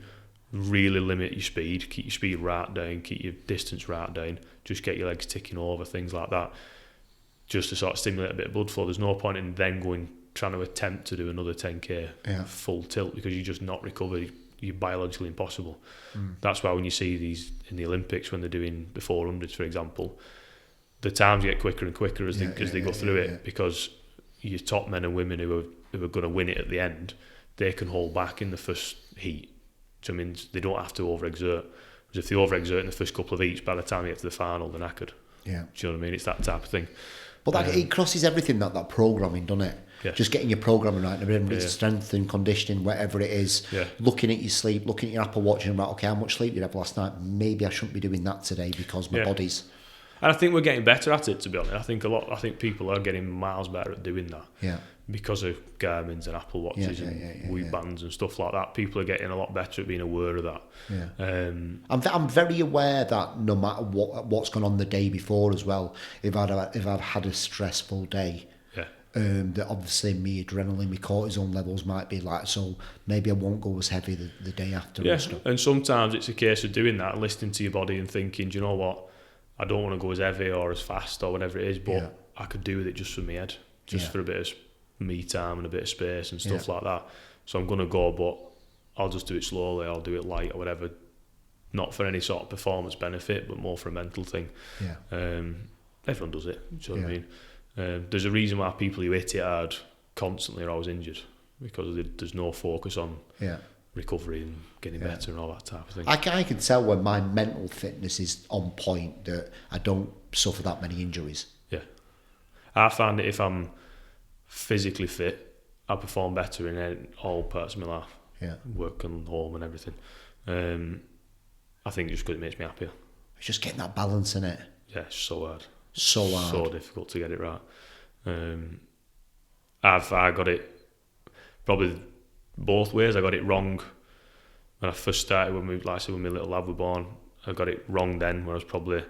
Speaker 2: really limit your speed, keep your speed right down, keep your distance right down, just get your legs ticking over, things like that, just to sort of stimulate a bit of blood flow. There's no point in then trying to attempt to do another 10k full tilt, because you're just not recovered. You're biologically impossible. That's why when you see these in the Olympics, when they're doing the 400s, for example, the times get quicker and quicker as they go through it, because your top men and women who are going to win it at the end, they can hold back in the first heat. So I mean, they don't have to overexert. Because if they overexert in the first couple of heats, by the time you get to the final, they're knackered. Yeah. Do you know what I mean? It's that type of thing.
Speaker 1: But it crosses everything, that programming, doesn't it?
Speaker 2: Yeah.
Speaker 1: Just getting your programming right, and strength and conditioning, whatever it is.
Speaker 2: Yeah.
Speaker 1: Looking at your sleep, looking at your Apple Watch, and about, okay, how much sleep did I have last night? Maybe I shouldn't be doing that today because my body's. And
Speaker 2: I think we're getting better at it, to be honest. I think people are getting miles better at doing that.
Speaker 1: Yeah.
Speaker 2: Because of Garmin's and Apple Watches and Whoop bands and stuff like that, people are getting a lot better at being aware of that.
Speaker 1: Yeah. I'm very aware that no matter what's gone on the day before as well, if I've had a stressful day, that obviously my adrenaline, my cortisol levels might be like, so maybe I won't go as heavy the day after.
Speaker 2: Yeah, and sometimes it's a case of doing that, listening to your body and thinking, do you know what, I don't want to go as heavy or as fast or whatever it is, but I could do with it just for my head, just for a bit of me time and a bit of space and stuff like that. So I'm going to go, but I'll just do it slowly, I'll do it light or whatever, not for any sort of performance benefit, but more for a mental thing. Everyone does it, do you know what I mean? There's a reason why people who hit it hard constantly are always injured, because there's no focus on recovery and getting better and all that type of thing.
Speaker 1: I can tell when my mental fitness is on point that I don't suffer that many injuries. Yeah.
Speaker 2: I find that if I'm physically fit, I perform better in all parts of my life. Yeah. Work and home and everything. I think just because it makes me happier.
Speaker 1: It's just getting that balance in it.
Speaker 2: Yeah, it's so hard.
Speaker 1: So
Speaker 2: difficult to get it right. I got it probably both ways. I got it wrong when I first started, when my little lad was born. I got it wrong then, when I was probably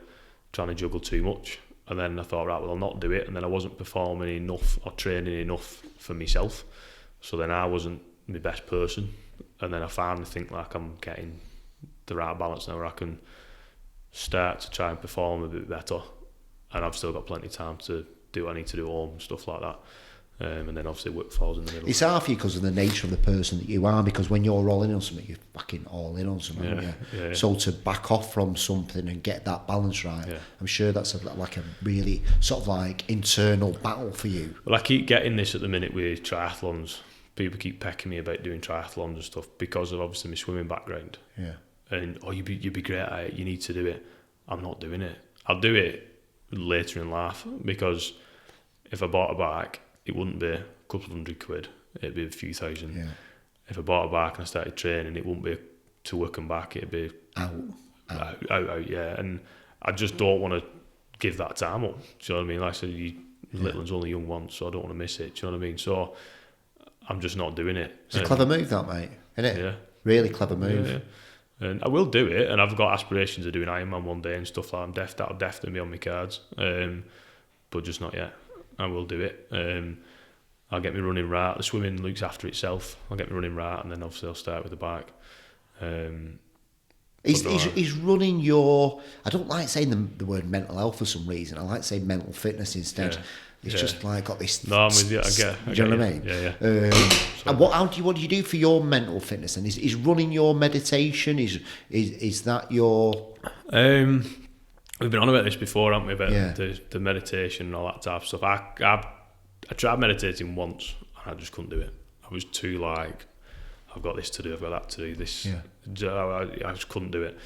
Speaker 2: trying to juggle too much. And then I thought, right, well, I'll not do it. And then I wasn't performing enough or training enough for myself. So then I wasn't my best person. And then I finally think like I'm getting the right balance now, where I can start to try and perform a bit better. And I've still got plenty of time to do what I need to do at home and stuff like that. And then obviously work falls in the middle.
Speaker 1: It's hard for you because of the nature of the person that you are, because when you're all in on something, you're fucking all in on something, aren't you? Yeah. So to back off from something and get that balance right, I'm sure that's like a really sort of like internal battle for you.
Speaker 2: Well, I keep getting this at the minute with triathlons. People keep pecking me about doing triathlons and stuff because of obviously my swimming background. Yeah. And, you'd be great at it, you need to do it. I'm not doing it. I'll do it later in life, because if I bought a bike, it wouldn't be a couple of £100, it'd be a few thousand. Yeah. If I bought a bike and I started training, it wouldn't be to work and back, it'd be out, yeah. And I just don't want to give that time up. Do you know what I mean? Like I said, little one's only young once, so I don't want to miss it. Do you know what I mean? So I'm just not doing it.
Speaker 1: It's a clever move, that, mate, isn't it?
Speaker 2: Yeah.
Speaker 1: Really clever move.
Speaker 2: Yeah. And I will do it, and I've got aspirations of doing Ironman one day and stuff like that. That'll definitely be on my cards, but just not yet. I will do it. I'll get me running right. The swimming looks after itself. I'll get me running right, and then obviously I'll start with the bike.
Speaker 1: He's running your... I don't like saying the word mental health for some reason. I like saying mental fitness instead.
Speaker 2: Yeah.
Speaker 1: It's just like got this...
Speaker 2: No, I'm with you. I get
Speaker 1: you know what I mean?
Speaker 2: Yeah.
Speaker 1: And what do you do for your mental fitness? And is running your meditation? Is that your...
Speaker 2: We've been on about this before, haven't we? About the meditation and all that type of stuff. I tried meditating once and I just couldn't do it. I was too like, I've got this to do, I've got that to do. This, I just couldn't do it.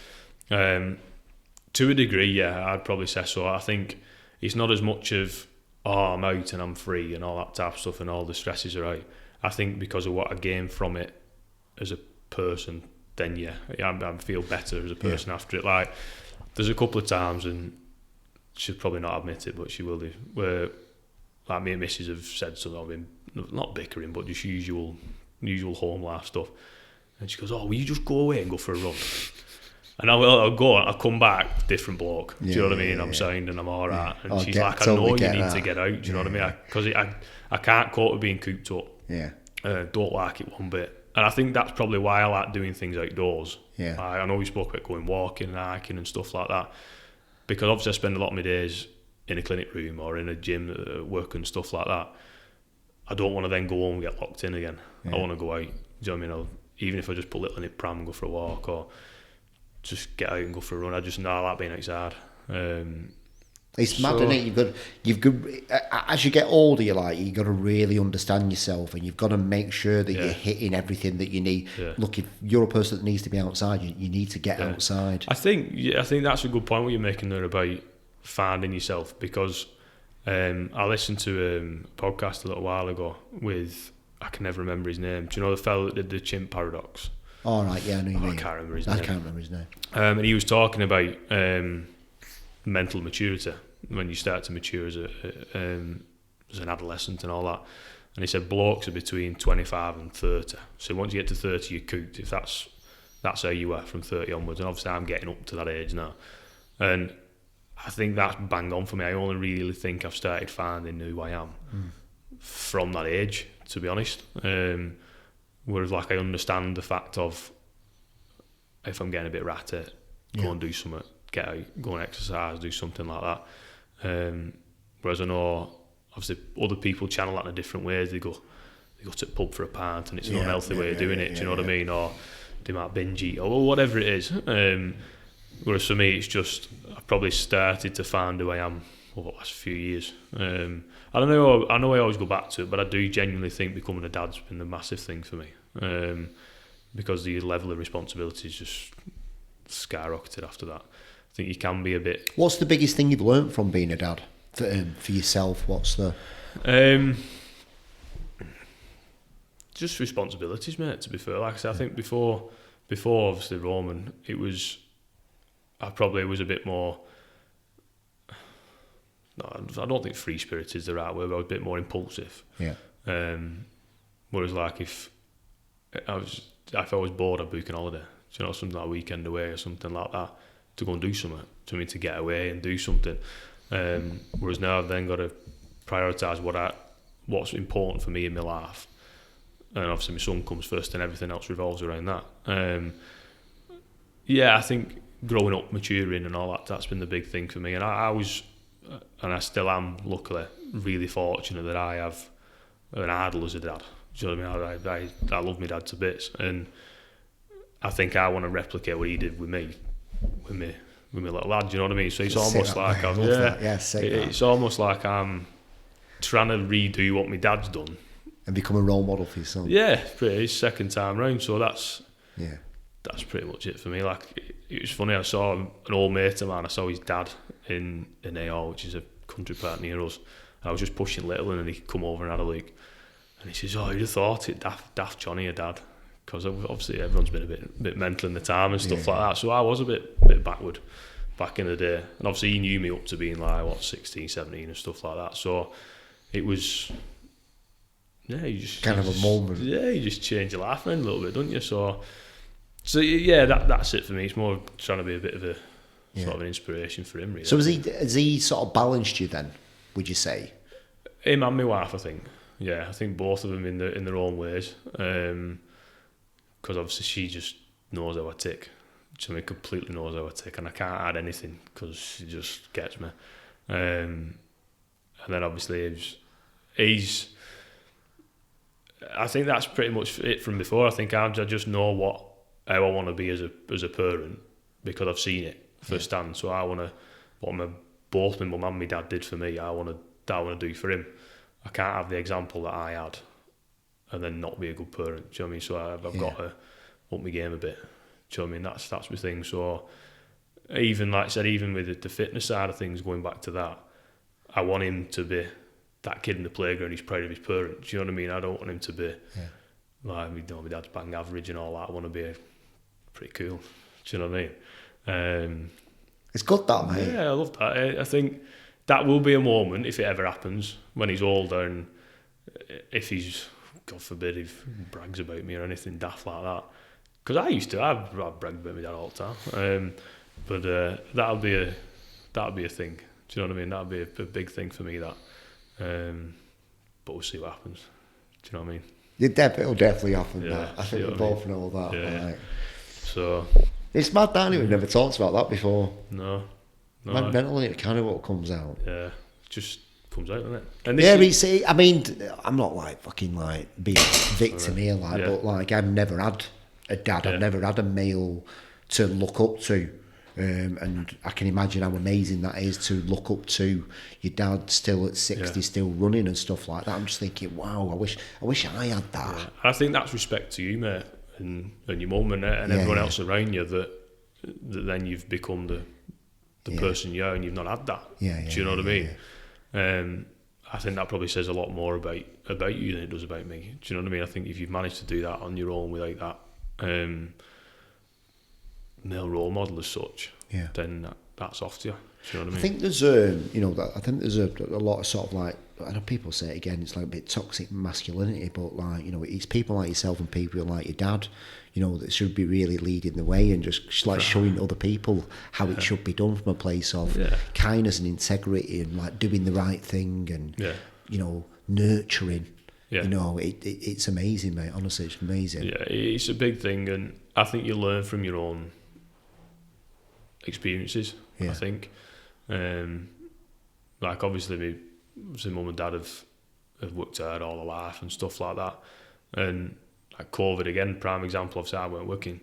Speaker 2: To a degree, yeah, I'd probably say so. I think it's not as much of, I'm out and I'm free and all that type of stuff and all the stresses are out. I think because of what I gained from it as a person, then I feel better as a person after it. Like, there's a couple of times, and she'll probably not admit it, but she will do, where like me and Mrs. have said something, I've been not bickering, but just usual home life stuff. And she goes, "Oh, will you just go away and go for a run?" And I'll go, I'll come back, different bloke. Do you know what I mean? I'm sound and I'm all right. And she's like, "I know you need to get out." Do you know what I mean? Because I can't cope with being cooped up.
Speaker 1: Yeah.
Speaker 2: Don't like it one bit. And I think that's probably why I like doing things outdoors.
Speaker 1: Yeah.
Speaker 2: I know we spoke about going walking and hiking and stuff like that, because obviously I spend a lot of my days in a clinic room or in a gym at work and stuff like that. I don't want to then go home and get locked in again. I want to go out. Do you know what I mean? Even if I just put little in it pram and go for a walk, or just get out and go for a run, I just know I like being outside.
Speaker 1: It's mad, isn't it? You've got as you get older, you've got to really understand yourself, and you've got to make sure that you're hitting everything that you need. Look, if you're a person that needs to be outside, you need to get outside.
Speaker 2: I think that's a good point what you're making there about finding yourself, because I listened to a podcast a little while ago with, I can never remember his name. Do you know the fellow that did the chimp paradox?
Speaker 1: All right, yeah, I know you mean.
Speaker 2: I can't remember his name. And he was talking about mental maturity, when you start to mature as an adolescent and all that. And he said blokes are between 25 and 30. So once you get to 30, you're cooked. If that's how you are from 30 onwards. And obviously I'm getting up to that age now. And I think that's bang on for me. I only really think I've started finding who I am from that age, to be honest. Whereas like I understand the fact of, if I'm getting a bit ratty, go and do something, get out, go and exercise, do something like that. Whereas I know obviously other people channel that in a different ways. They go to the pub for a pint and it's an unhealthy way of doing it. Do you know what I mean? Or they might binge eat or whatever it is. Whereas for me, it's just I've probably started to find who I am over the last few years. I don't know. I know I always go back to it, but I do genuinely think becoming a dad's been a massive thing for me, because the level of responsibility is just skyrocketed after that. I think you can be a bit...
Speaker 1: What's the biggest thing you've learnt from being a dad for yourself? What's the...
Speaker 2: Just responsibilities, mate, to be fair. Like I said, I think before obviously Roman, I probably was a bit more... No, I don't think free-spirited is the right word, but I was a bit more impulsive.
Speaker 1: Yeah.
Speaker 2: Whereas like if I was bored, I'd book an holiday. You know, something like a weekend away or something like that, to go and do something, to get away and do something. Whereas now I've then got to prioritise what's important for me in my life, and obviously my son comes first, and everything else revolves around that. I think growing up, maturing, and all that's been the big thing for me. And I was, and I still am, luckily, really fortunate that I have an idol as a dad. Do you know what I mean? I love my dad to bits, and I think I want to replicate what he did with me, with my little lad. Do you know what I mean? So it's almost like it's almost like I'm trying to redo what my dad's done
Speaker 1: and become a role model for your son.
Speaker 2: Yeah, pretty second time round. So that's pretty much it for me. Like it was funny. I saw an old mate of mine. I saw his dad in AO, which is a country part near us. I was just pushing little, and he come over and had a look. And he says, "Oh, you'd have thought it, daft Johnny, your dad." Because obviously everyone's been a bit mental in the time and stuff like that. So I was a bit backward. back in the day. And obviously he knew me up to being like, 16, 17 and stuff like that. So it was, you just...
Speaker 1: Kind of a moment.
Speaker 2: Yeah, you just change your life around a little bit, don't you? So yeah, that's it for me. It's more trying to be a bit of a sort of an inspiration for him, really.
Speaker 1: So has he sort of balanced you then, would you say?
Speaker 2: Him and my wife, I think. Yeah, I think both of them in their own ways. Because obviously she just knows how I tick. She completely knows how I tick, and I can't add anything because she just gets me. And then obviously he's. I think that's pretty much it from before. I think I just know how I want to be as a parent because I've seen it firsthand. So I want to both my mum and my dad did for me. I want to do for him. I can't have the example that I had and then not be a good parent. Do you know what I mean? So I've got to up my game a bit. Do you know what I mean? That's my thing. So even like I said, even with the fitness side of things, going back to that, I want him to be that kid in the playground who's proud of his parents. Do you know what I mean? I don't want him to be like, my dad's bang average and all that. I want to be pretty cool. Do you know what I mean?
Speaker 1: It's good that, mate.
Speaker 2: Yeah, I love that. I think that will be a moment if it ever happens when he's older, and if he's, God forbid, if he brags about me or anything daft like that. Because I bragged about my dad all the time. But that'll be a thing. Do you know what I mean? That'll be a big thing for me. That. But we'll see what happens. Do you know what I mean?
Speaker 1: It'll definitely happen.
Speaker 2: Yeah,
Speaker 1: I think we both know that.
Speaker 2: Yeah.
Speaker 1: Right.
Speaker 2: So
Speaker 1: it's mad, Danny. We've never talked about that before.
Speaker 2: No.
Speaker 1: Mentally, it kind of what comes out.
Speaker 2: Yeah, it just comes out, doesn't it? And
Speaker 1: I mean, I'm not like fucking like being a victim here, but like I've never had a dad. I've never had a male to look up to. And I can imagine how amazing that is to look up to your dad still at 60, still running and stuff like that. I'm just thinking, wow, I wish I had that.
Speaker 2: Yeah. I think that's respect to you, mate, and your mum and everyone else around you that then you've become the person you are and you've not had that. Do you know what I mean? Yeah. I think that probably says a lot more about you than it does about me. Do you know what I mean? I think if you've managed to do that on your own without that male role model as such, then that's off to you. Do you know what I mean?
Speaker 1: I think there's a lot of sort of like, I know people say it again, it's like a bit toxic masculinity, but like, it's people like yourself and people like your dad, that should be really leading the way and just like showing other people how it should be done from a place of kindness and integrity and like doing the right thing and nurturing. It's amazing, mate. Honestly, it's amazing.
Speaker 2: Yeah, it's a big thing, and I think you learn from your own experiences. I think, like obviously, my mum and dad have worked hard all their life and stuff like that, and like COVID again, prime example. Obviously, I weren't working,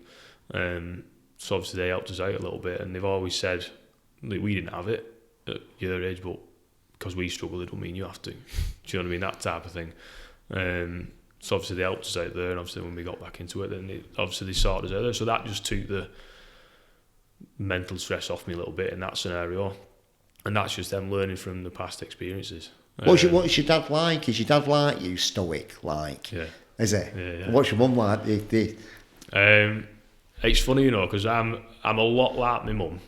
Speaker 2: so obviously they helped us out a little bit, and they've always said that we didn't have it at your age, but because we struggle, it don't mean you have to. Do you know what I mean? That type of thing. So obviously they helped us out there, and obviously when we got back into it, then they sorted us out there. So that just took the mental stress off me a little bit in that scenario, and that's just them learning from the past experiences.
Speaker 1: What's your dad like? Is your dad like you, stoic? Like, is it?
Speaker 2: Yeah.
Speaker 1: What's your mum like?
Speaker 2: It's funny, because I'm a lot like my mum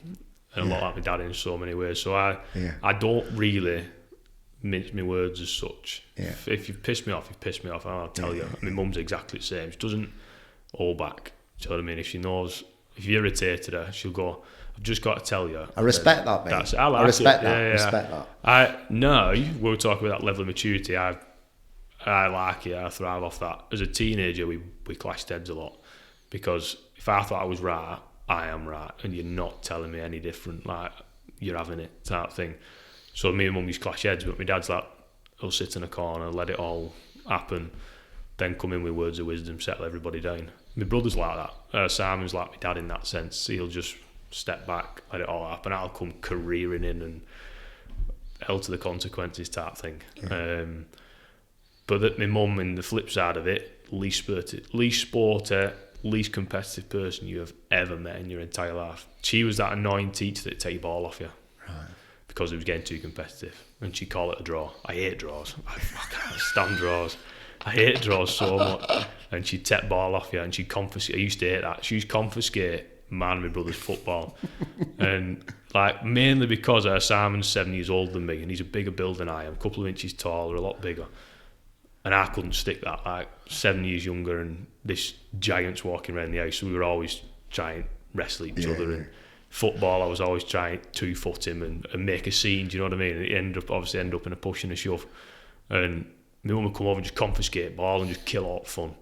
Speaker 2: and a lot like my dad in so many ways. So I don't really mince my words as such. If you've pissed me off, you've pissed me off, and I'll tell you. My mum's exactly the same. She doesn't hold back. Do you know what I mean? If she knows, if you irritated her, she'll go, I've just got to tell you.
Speaker 1: I respect that, mate.
Speaker 2: I
Speaker 1: respect that.
Speaker 2: We were talking about that level of maturity. I like it. I thrive off that. As a teenager, we clashed heads a lot, because if I thought I was right, I am right, and you're not telling me any different. Like, you're having it type thing. So me and mum used to clash heads, but my dad's like, he'll sit in a corner, let it all happen, then come in with words of wisdom, settle everybody down. My brother's like that. Simon's like my dad in that sense. He'll just step back, let it all happen. I'll come careering in and held to the consequences type thing. But that my mum, in the flip side of it, least sporty, least competitive person you have ever met in your entire life. She was that annoying teacher that'd take your ball off you. Right. Because it was getting too competitive, and she'd call it a draw. I hate draws. I can't stand draws. I hate draws so much. And she'd take ball off you, and she'd confiscate. I used to hate that. She used to confiscate mine and my brother's football, and Like, mainly because Simon's 7 years older than me, and he's a bigger build than I am, a couple of inches taller, a lot bigger. And I couldn't stick that, like, 7 years younger, and this giant's walking around the house, so we were always trying to wrestle each other. And football, I was always trying to 2-foot him and make a scene, do you know what I mean? And it ended up in a push and a shove. And my mum would come over and just confiscate the ball and just kill all the fun.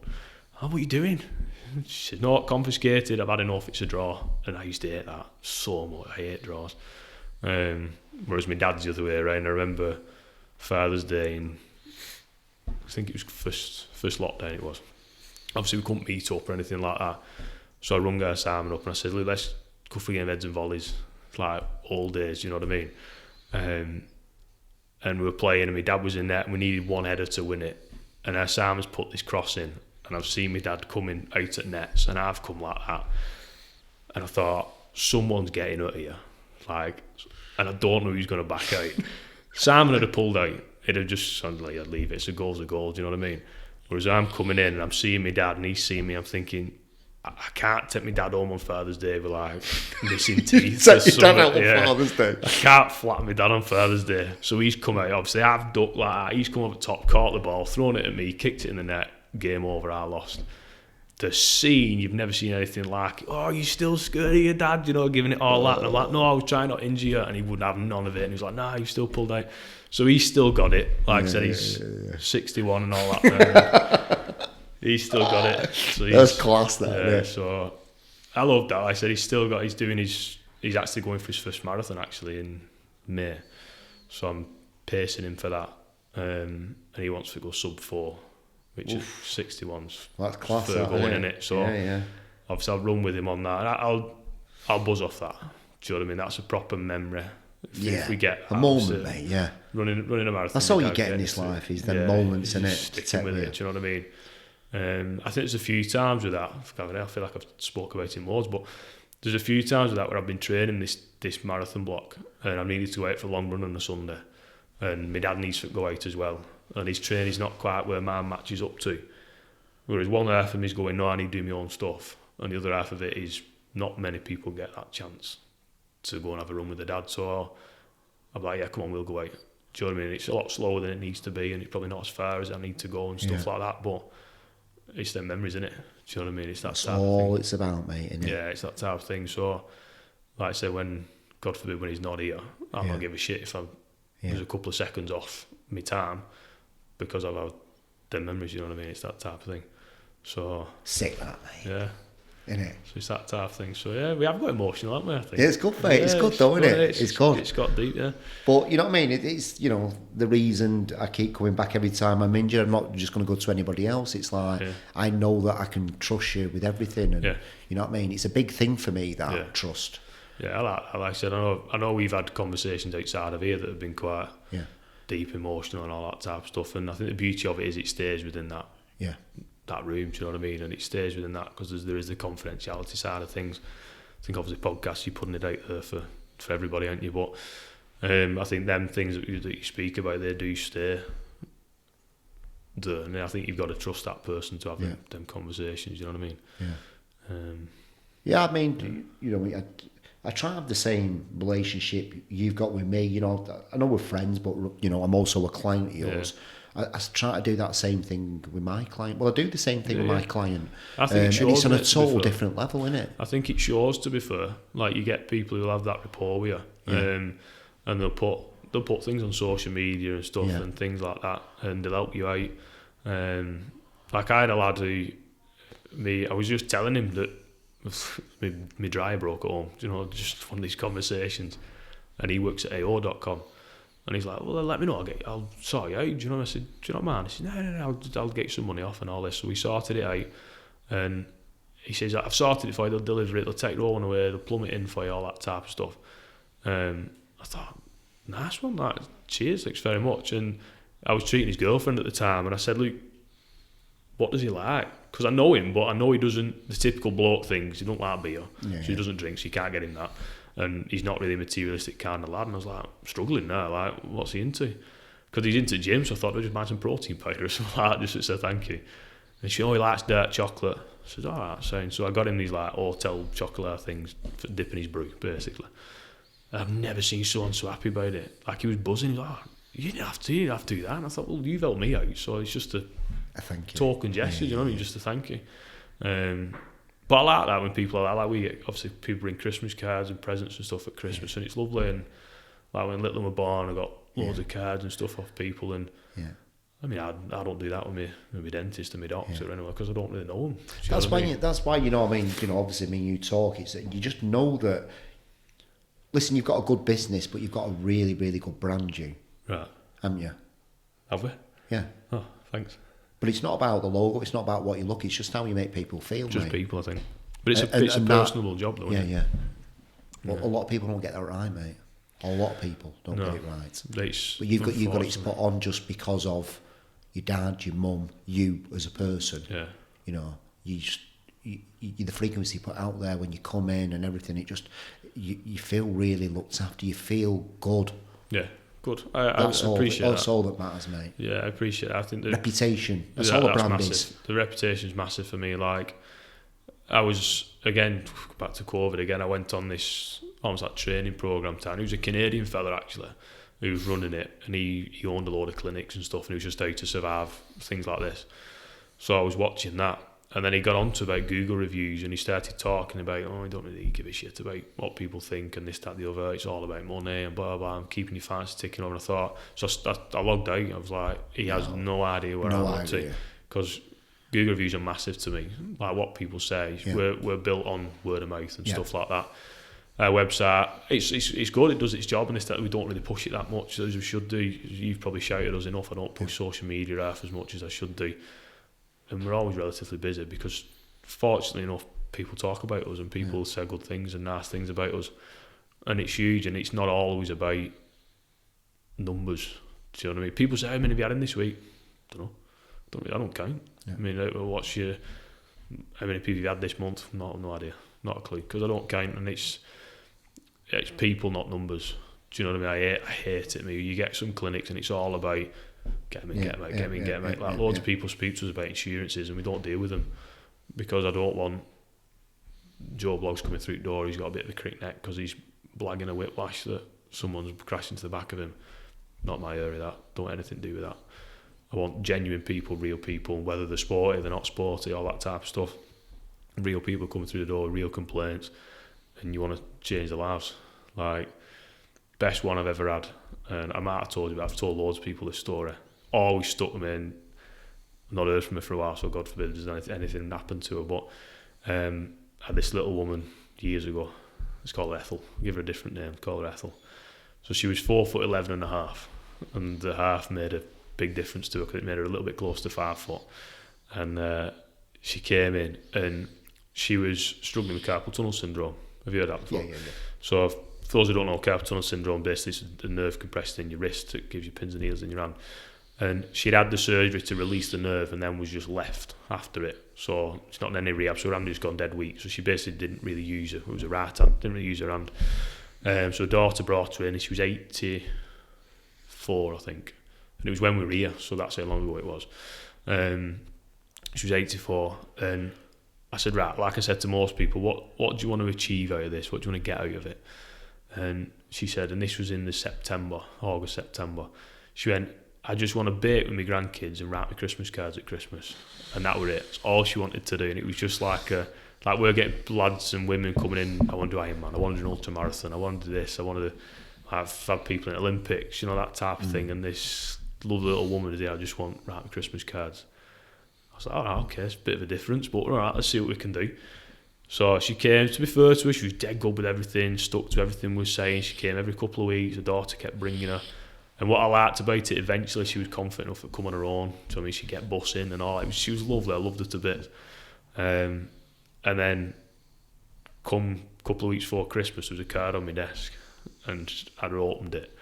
Speaker 2: Oh, what are you doing? She said, no, confiscated, I've had enough, it's a draw. And I used to hate that so much. I hate draws. Whereas my dad's the other way around. I remember Father's Day in, I think it was first lockdown it was. Obviously we couldn't meet up or anything like that. So I rung Simon up and I said, look, let's go for a game of heads and volleys. It's like old days, you know what I mean? And we were playing and my dad was in net and we needed one header to win it. And Simon's put this cross in. And I've seen my dad coming out at nets, and I've come like that. And I thought, someone's getting out of here. Like, and I don't know who's going to back out. Simon had pulled out. It'd have just sounded like I'd leave it. It's a goal's a goal, do you know what I mean? Whereas I'm coming in and I'm seeing my dad and he's seeing me, I'm thinking, I can't take my dad home on Father's Day with like missing teeth.
Speaker 1: Take your dad out on Father's Day.
Speaker 2: I can't flatten my dad on Father's Day. So he's come out, obviously I've ducked like that. He's come up at top, caught the ball, thrown it at me, kicked it in the net. Game over, I lost. The scene, you've never seen anything like, oh, you still scared of your dad, you know, giving it all that. And I'm like, no, I was trying not to injure you. And he wouldn't have none of it. And he was like, nah, you still pulled out. So he's still got it. Like I said, he's 61 and all that. He's still got it. So
Speaker 1: that's class, that.
Speaker 2: Yeah, so I love that. Like I said, he's actually going for his first marathon actually in May. So I'm pacing him for that. And he wants to go sub 4. Which is 61's.
Speaker 1: That's class,
Speaker 2: that, going in it. So obviously I'll run with him on that. And I'll buzz off that. Do you know what I mean? That's a proper memory. If we get
Speaker 1: a moment, mate. Yeah,
Speaker 2: running a marathon.
Speaker 1: That's all you get in this life is the moments, in it.
Speaker 2: Sticking with it. Do you know what I mean? I think there's a few times with that. I feel like I've spoke about it loads, but there's a few times with that where I've been training this marathon block, and I needed to go out for a long run on a Sunday, and my dad needs to go out as well. And his training's not quite where mine matches up to. Whereas one half of me is going, no, I need to do my own stuff. And the other half of it is not many people get that chance to go and have a run with the dad. So I'm like, yeah, come on, we'll go out. Do you know what I mean? It's a lot slower than it needs to be, and it's probably not as far as I need to go and stuff like that. But it's their memories, isn't it? Do you know what I mean? It's that
Speaker 1: That's
Speaker 2: type
Speaker 1: all
Speaker 2: of thing.
Speaker 1: It's about, mate, isn't it?
Speaker 2: Yeah, it's that type of thing. So, like I say, when, God forbid, when he's not here, I'm not give a shit if there's a couple of seconds off my time, because I've had them memories, you know what I mean? It's that type of thing. So
Speaker 1: sick, that, mate.
Speaker 2: Yeah.
Speaker 1: Innit?
Speaker 2: So it's that type of thing. So yeah, we have got emotional, haven't we? I think.
Speaker 1: Yeah, it's good, mate. It's good, though, isn't it? It's good.
Speaker 2: It's got deep, yeah.
Speaker 1: But you know what I mean? It's, you know, the reason I keep coming back every time I'm injured. I'm not just going to go to anybody else. It's like I know that I can trust you with everything, and you know what I mean. It's a big thing for me, that trust. Yeah,
Speaker 2: like I said, I know we've had conversations outside of here that have been quite deep, emotional, and all that type of stuff. And I think the beauty of it is it stays within that room. Do you know what I mean? And it stays within that because there is the confidentiality side of things. I think obviously podcasts, you're putting it out there for everybody, aren't you? But I think them things that you speak about, they do stay there. And I think you've got to trust that person to have them conversations. You know what I mean?
Speaker 1: Yeah. I mean, you know, I try to have the same relationship you've got with me. You know, I know we're friends, but you know, I'm also a client of yours. I try to do that same thing with my client. Well, I do the same thing with my client.
Speaker 2: I think it shows,
Speaker 1: and it's on a total different level, isn't it?
Speaker 2: I think it shows, to be fair. Like, you get people who have that rapport with you, and they'll put things on social media and stuff and things like that, and they'll help you out. Like, I had a lad I was just telling him that my dryer broke at home, you know, just one of these conversations, and he works at AO.com. And he's like, well, let me know, I'll sort you out, do you know? I said, do you not mind? He said, no, I'll get you some money off and all this. So we sorted it out, and he says, I've sorted it for you, they'll deliver it, they'll take the one away, they'll plumb it in for you, all that type of stuff. I thought, nice one, that, cheers, thanks very much. And I was treating his girlfriend at the time, and I said, look, what does he like? Because I know him, but I know he doesn't, the typical bloke things, he don't like beer, so he doesn't drink, so you can't get him that. And he's not really a materialistic kind of lad. And I was like, I'm struggling now. Like, what's he into? Because he's into gym, so I thought I'd just buy some protein powder or something like that, just to say thank you. And she, he likes dark chocolate. I said, all right, sound. So I got him these like hotel chocolate things for dipping his brew, basically. And I've never seen someone so happy about it. Like, he was buzzing. He was like, you didn't have to do that. And I thought, well, you've helped me out, so it's just a
Speaker 1: thank you.
Speaker 2: Token gesture, you know what I mean? Just a thank you. But I like that when people are like, we get, obviously, people bring Christmas cards and presents and stuff at Christmas, and it's lovely. And like when Little were born, I got loads of cards and stuff off people. And I mean, I don't do that with my dentist and my doctor or anyone, because I don't really know them.
Speaker 1: That's why, you know what I mean? You know, obviously, me and you talk, it's that you just know that, listen, you've got a good business, but you've got a really, really good brand,
Speaker 2: Right.
Speaker 1: Haven't you?
Speaker 2: Have we?
Speaker 1: Yeah.
Speaker 2: Oh, thanks.
Speaker 1: But it's not about the logo, it's not about what you look, it's just how you make people feel,
Speaker 2: Just
Speaker 1: mate.
Speaker 2: people, I think. But it's a personable job, though, isn't it?
Speaker 1: Yeah. Well, a lot of people don't get that right, mate. A lot of people don't get it right.
Speaker 2: But
Speaker 1: you've got it spot on just because of your dad, your mum, you as a person.
Speaker 2: Yeah.
Speaker 1: You know, the frequency put out there when you come in and everything, it just, you feel really looked after, you feel good.
Speaker 2: Yeah. Good. I appreciate that.
Speaker 1: That's all that matters, mate.
Speaker 2: Yeah, I appreciate it. I think the
Speaker 1: reputation. That's all the brand
Speaker 2: massive.
Speaker 1: is.
Speaker 2: The reputation's massive for me. Like, I was, again, back to COVID again, I went on this almost like training program town. He was a Canadian fella, actually, who was running it, and he owned a load of clinics and stuff, and he was just out to survive, things like this. So I was watching that. And then he got on to about Google reviews, and he started talking about, I don't really give a shit about what people think and this, that, the other. It's all about money and blah, blah, I'm keeping your fancy ticking over. And I thought, so I logged out. I was like, he has no idea where I'm up to. Because Google reviews are massive to me. Like what people say, we're built on word of mouth and stuff like that. Our website, it's good, it does its job, and it's that we don't really push it that much as we should do. You've probably shouted us enough, I don't push social media half as much as I should do. And we're always relatively busy because, fortunately enough, people talk about us and people say good things and nice things about us, and it's huge. And it's not always about numbers. Do you know what I mean? People say, "How many have you had in this week?" I don't count. Yeah. I mean, how many people have you had this month? No idea, not a clue, because I don't count. And it's people, not numbers. Do you know what I mean? I hate it. You get some clinics and it's all about get them out. Like loads of people speak to us about insurances and we don't deal with them because I don't want Joe Blogg's coming through the door, he's got a bit of a crick neck because he's blagging a whiplash that someone's crashed into the back of him. Not my area, that. Don't have anything to do with that. I want genuine people, real people, whether they're sporty, they're not sporty, all that type of stuff. Real people coming through the door, real complaints, and you want to change their lives. Like, best one I've ever had, and I might have told you, but I've told loads of people this story. Always stuck them in. Not heard from her for a while, so God forbid there's anything happened to her. But I had this little woman years ago. Let's call her Ethel. Give her a different name. Call her Ethel. So she was 4'11" and a half, and the half made a big difference to her because it made her a little bit close to 5 foot. And she came in and she was struggling with carpal tunnel syndrome. Have you heard that before?
Speaker 1: Yeah.
Speaker 2: So for those who don't know, carpal tunnel syndrome, basically it's a nerve compressed in your wrist that gives you pins and needles in your hand. And she'd had the surgery to release the nerve and then was just left after it. So she's not in any rehab, so her hand has gone dead weak. So she basically didn't really use it. It was a right hand, didn't really use her hand. So her daughter brought her in and she was 84, I think. And it was when we were here, so that's how long ago it was. She was 84, and I said, right, like I said to most people, what do you want to achieve out of this? What do you want to get out of it? And she said, and this was in the August, September, she went, I just want to bake with my grandkids and write my Christmas cards at Christmas. And that was it. It's all she wanted to do. And it was just like we're getting lads and women coming in, I want to do Ironman, I want to do an ultramarathon, I want to do this, I want to have people in Olympics, that type of thing. And this lovely little woman is there, I just want to write my Christmas cards. I was like, all right, okay, it's a bit of a difference, but all right, let's see what we can do. So she came, to be fair to her, she was dead good with everything, stuck to everything we were saying. She came every couple of weeks, her daughter kept bringing her. And what I liked about it, eventually she was confident enough to come on her own. So I mean, she'd get bus in and all. She was lovely, I loved her to bits. And then, come a couple of weeks before Christmas, there was a card on my desk, and I'd opened it.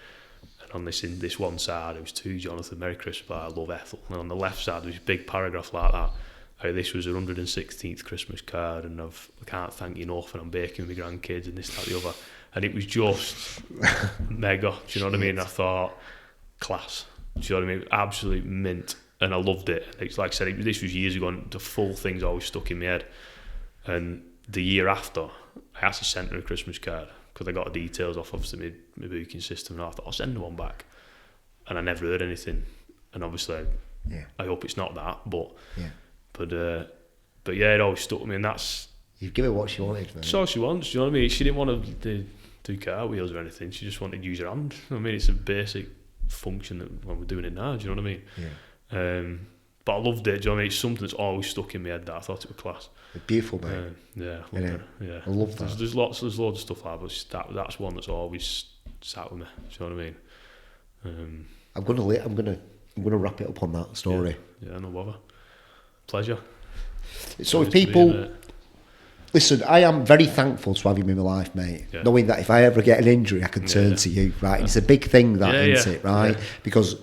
Speaker 2: And on this one side, it was to Jonathan, Merry Christmas, I love Ethel. And on the left side, there was a big paragraph like that. How this was her 116th Christmas card, and I can't thank you enough, and I'm baking with my grandkids, and this, that, the other. And it was just mega. Do you know what I mean? I thought, class. Do you know what I mean? Absolute mint. And I loved it. It's like I said, this was years ago, and the full thing's always stuck in my head. And the year after, I actually sent her a Christmas card because I got the details off obviously my booking system, and I thought I'll send one back, and I never heard anything, and obviously I hope it's not that, but yeah, it always stuck with me, and that's
Speaker 1: you've given her what she wanted.
Speaker 2: That's all she wants. Do you know what I mean? She didn't want to do cartwheels or anything. She just wanted to use her hand. I mean, it's a basic function that when we're doing it now. Do you know what I mean?
Speaker 1: Yeah.
Speaker 2: But I loved it. Do you know what I mean? It's something that's always stuck in my head. That I thought it was class.
Speaker 1: It's beautiful, mate.
Speaker 2: Yeah,
Speaker 1: I love that.
Speaker 2: There's loads of stuff like that, but that's one that's always sat with me. Do you know what I mean?
Speaker 1: I'm gonna wrap it up on that story.
Speaker 2: Yeah, no bother. Pleasure.
Speaker 1: So if people listen, I am very thankful to have you in my life, mate. Yeah. Knowing that if I ever get an injury, I can turn to you, right? It's a big thing, that, isn't it, right? Yeah. Because,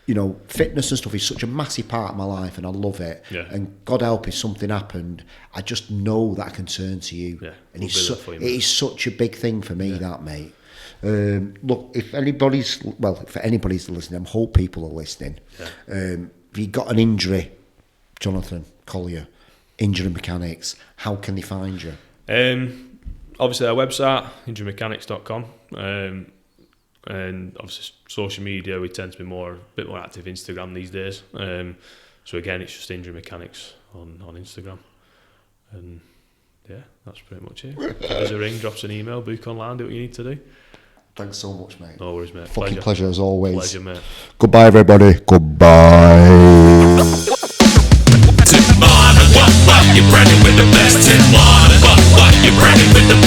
Speaker 1: you know, fitness and stuff is such a massive part of my life, and I love it. Yeah. And God help, if something happened, I just know that I can turn to you. Yeah. And it is such a big thing for me, that, mate. Look, if anybody's listening, I hope people are listening. Yeah. If you've got an injury, Jonathan Collier, Injury Mechanics, how can they find you?
Speaker 2: Obviously our website, injurymechanics.com, and obviously social media, we tend to be a bit more active Instagram these days. So again, it's just Injury Mechanics on Instagram, and yeah, that's pretty much it. There's a ring, drops an email, book online, do what you need to do.
Speaker 1: Thanks so much, mate.
Speaker 2: No worries, mate.
Speaker 1: Fucking pleasure as always.
Speaker 2: Pleasure, mate.
Speaker 1: Goodbye, everybody. Goodbye.
Speaker 3: Tim Marner, what, you're ready with the best. Tim Marner, what, you're ready with the